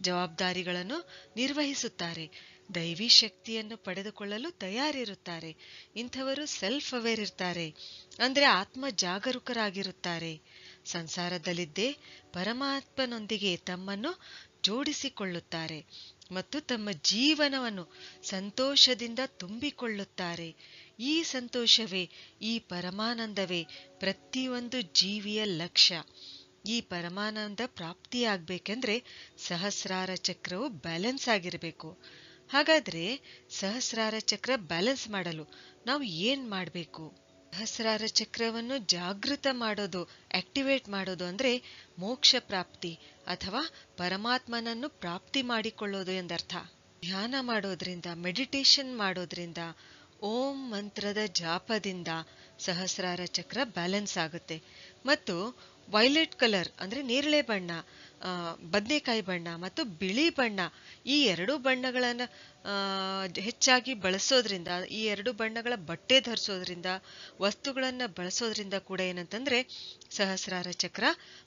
ಜವಾಬ್ದಾರಿಗಳನ್ನು ನಿರ್ವಹಿಸುತ್ತಾರೆ. ದೈವಿ ಶಕ್ತಿಯನ್ನು ಪಡೆದುಕೊಳ್ಳಲು ತಯಾರಿರುತ್ತಾರೆ. ಇಂಥವರು ಸೆಲ್ಫ್ ಅವೇರ್ ಇರ್ತಾರೆ, ಅಂದ್ರೆ ಆತ್ಮ ಜಾಗರೂಕರಾಗಿರುತ್ತಾರೆ. ಸಂಸಾರದಲ್ಲಿದ್ದೇ ಪರಮಾತ್ಮನೊಂದಿಗೆ ತಮ್ಮನ್ನು ಜೋಡಿಸಿಕೊಳ್ಳುತ್ತಾರೆ ಮತ್ತು ತಮ್ಮ ಜೀವನವನ್ನು ಸಂತೋಷದಿಂದ ತುಂಬಿಕೊಳ್ಳುತ್ತಾರೆ. ಈ ಸಂತೋಷವೇ, ಈ ಪರಮಾನಂದವೇ ಪ್ರತಿಯೊಂದು ಜೀವಿಯ ಲಕ್ಷ್ಯ. ಈ ಪರಮಾನಂದ ಪ್ರಾಪ್ತಿಯಾಗಬೇಕೆಂದ್ರೆ ಸಹಸ್ರಾರ ಚಕ್ರವು ಬ್ಯಾಲೆನ್ಸ್ ಆಗಿರಬೇಕು. ಹಾಗಾದ್ರೆ ಸಹಸ್ರಾರ ಚಕ್ರ ಬ್ಯಾಲೆನ್ಸ್ ಮಾಡಲು ನಾವು ಏನ್ ಮಾಡಬೇಕು? ಸಹಸ್ರಾರ ಚಕ್ರವನ್ನು ಜಾಗೃತ ಮಾಡೋದು, ಆಕ್ಟಿವೇಟ್ ಮಾಡೋದು ಅಂದ್ರೆ ಮೋಕ್ಷ ಪ್ರಾಪ್ತಿ ಅಥವಾ ಪರಮಾತ್ಮನನ್ನು ಪ್ರಾಪ್ತಿ ಮಾಡಿಕೊಳ್ಳೋದು ಎಂದರ್ಥ. ಧ್ಯಾನ ಮಾಡೋದ್ರಿಂದ, ಮೆಡಿಟೇಷನ್ ಮಾಡೋದ್ರಿಂದ, ಓಂ ಮಂತ್ರದ ಜಾಪದಿಂದ ಸಹಸ್ರಾರ ಚಕ್ರ ಬ್ಯಾಲೆನ್ಸ್ ಆಗುತ್ತೆ. ಮತ್ತು ವೈಲೆಟ್ ಕಲರ್ ಅಂದ್ರೆ ನೇರಳೆ ಬಣ್ಣ, ಬದನೆಕಾಯಿ ಬಣ್ಣ ಮತ್ತು ಬಿಳಿ ಬಣ್ಣ, ಈ ಎರಡು ಬಣ್ಣಗಳನ್ನ ಹೆಚ್ಚಾಗಿ ಬಳಸೋದ್ರಿಂದ, ಈ ಎರಡು ಬಣ್ಣಗಳ ಬಟ್ಟೆ ಧರಿಸೋದ್ರಿಂದ, ವಸ್ತುಗಳನ್ನ ಬಳಸೋದ್ರಿಂದ ಕೂಡ ಏನಂತಂದ್ರೆ ಸಹಸ್ರಾರ ಚಕ್ರ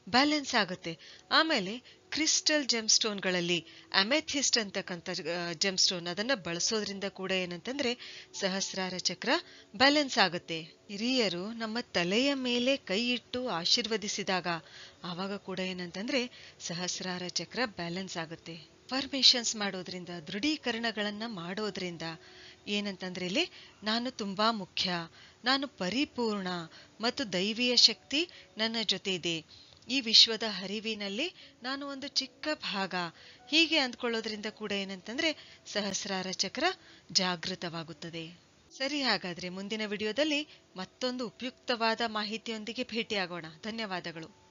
ಬ್ಯಾಲೆನ್ಸ್ ಆಗುತ್ತೆ. ಆಮೇಲೆ ಕ್ರಿಸ್ಟಲ್ ಜೆಮ್ ಸ್ಟೋನ್ಗಳಲ್ಲಿ ಅಮೆಥಿಸ್ಟ್ ಅಂತಕ್ಕಂಥ ಜೆಮ್ ಸ್ಟೋನ್ ಅದನ್ನ ಬಳಸೋದ್ರಿಂದ ಕೂಡ ಏನಂತಂದ್ರೆ ಸಹಸ್ರಾರ ಚಕ್ರ ಬ್ಯಾಲೆನ್ಸ್ ಆಗುತ್ತೆ. ಹಿರಿಯರು ನಮ್ಮ ತಲೆಯ ಮೇಲೆ ಕೈ ಇಟ್ಟು ಆಶೀರ್ವದಿಸಿದಾಗ ಆವಾಗ ಕೂಡ ಏನಂತಂದ್ರೆ ಸಹಸ್ರಾರ ಚಕ್ರ ಬ್ಯಾಲೆನ್ಸ್ ಆಗುತ್ತೆ. ಅಫರ್ಮೇಷನ್ಸ್ ಮಾಡೋದ್ರಿಂದ, ದೃಢೀಕರಣಗಳನ್ನ ಮಾಡೋದ್ರಿಂದ ಏನಂತಂದ್ರೆ ಇಲ್ಲಿ ನಾನು ತುಂಬಾ ಮುಖ್ಯ, ನಾನು ಪರಿಪೂರ್ಣ ಮತ್ತು ದೈವಿಯ ಶಕ್ತಿ ನನ್ನ ಜೊತೆ ಇದೆ, ಈ ವಿಶ್ವದ ಹರಿವಿನಲ್ಲಿ ನಾನು ಒಂದು ಚಿಕ್ಕ ಭಾಗ, ಹೀಗೆ ಅಂದ್ಕೊಳ್ಳೋದ್ರಿಂದ ಕೂಡ ಏನಂತಂದ್ರೆ ಸಹಸ್ರಾರ ಚಕ್ರ ಜಾಗೃತವಾಗುತ್ತದೆ. ಸರಿ, ಹಾಗಾದ್ರೆ ಮುಂದಿನ ವಿಡಿಯೋದಲ್ಲಿ ಮತ್ತೊಂದು ಉಪಯುಕ್ತವಾದ ಮಾಹಿತಿಯೊಂದಿಗೆ ಭೇಟಿಯಾಗೋಣ. ಧನ್ಯವಾದಗಳು.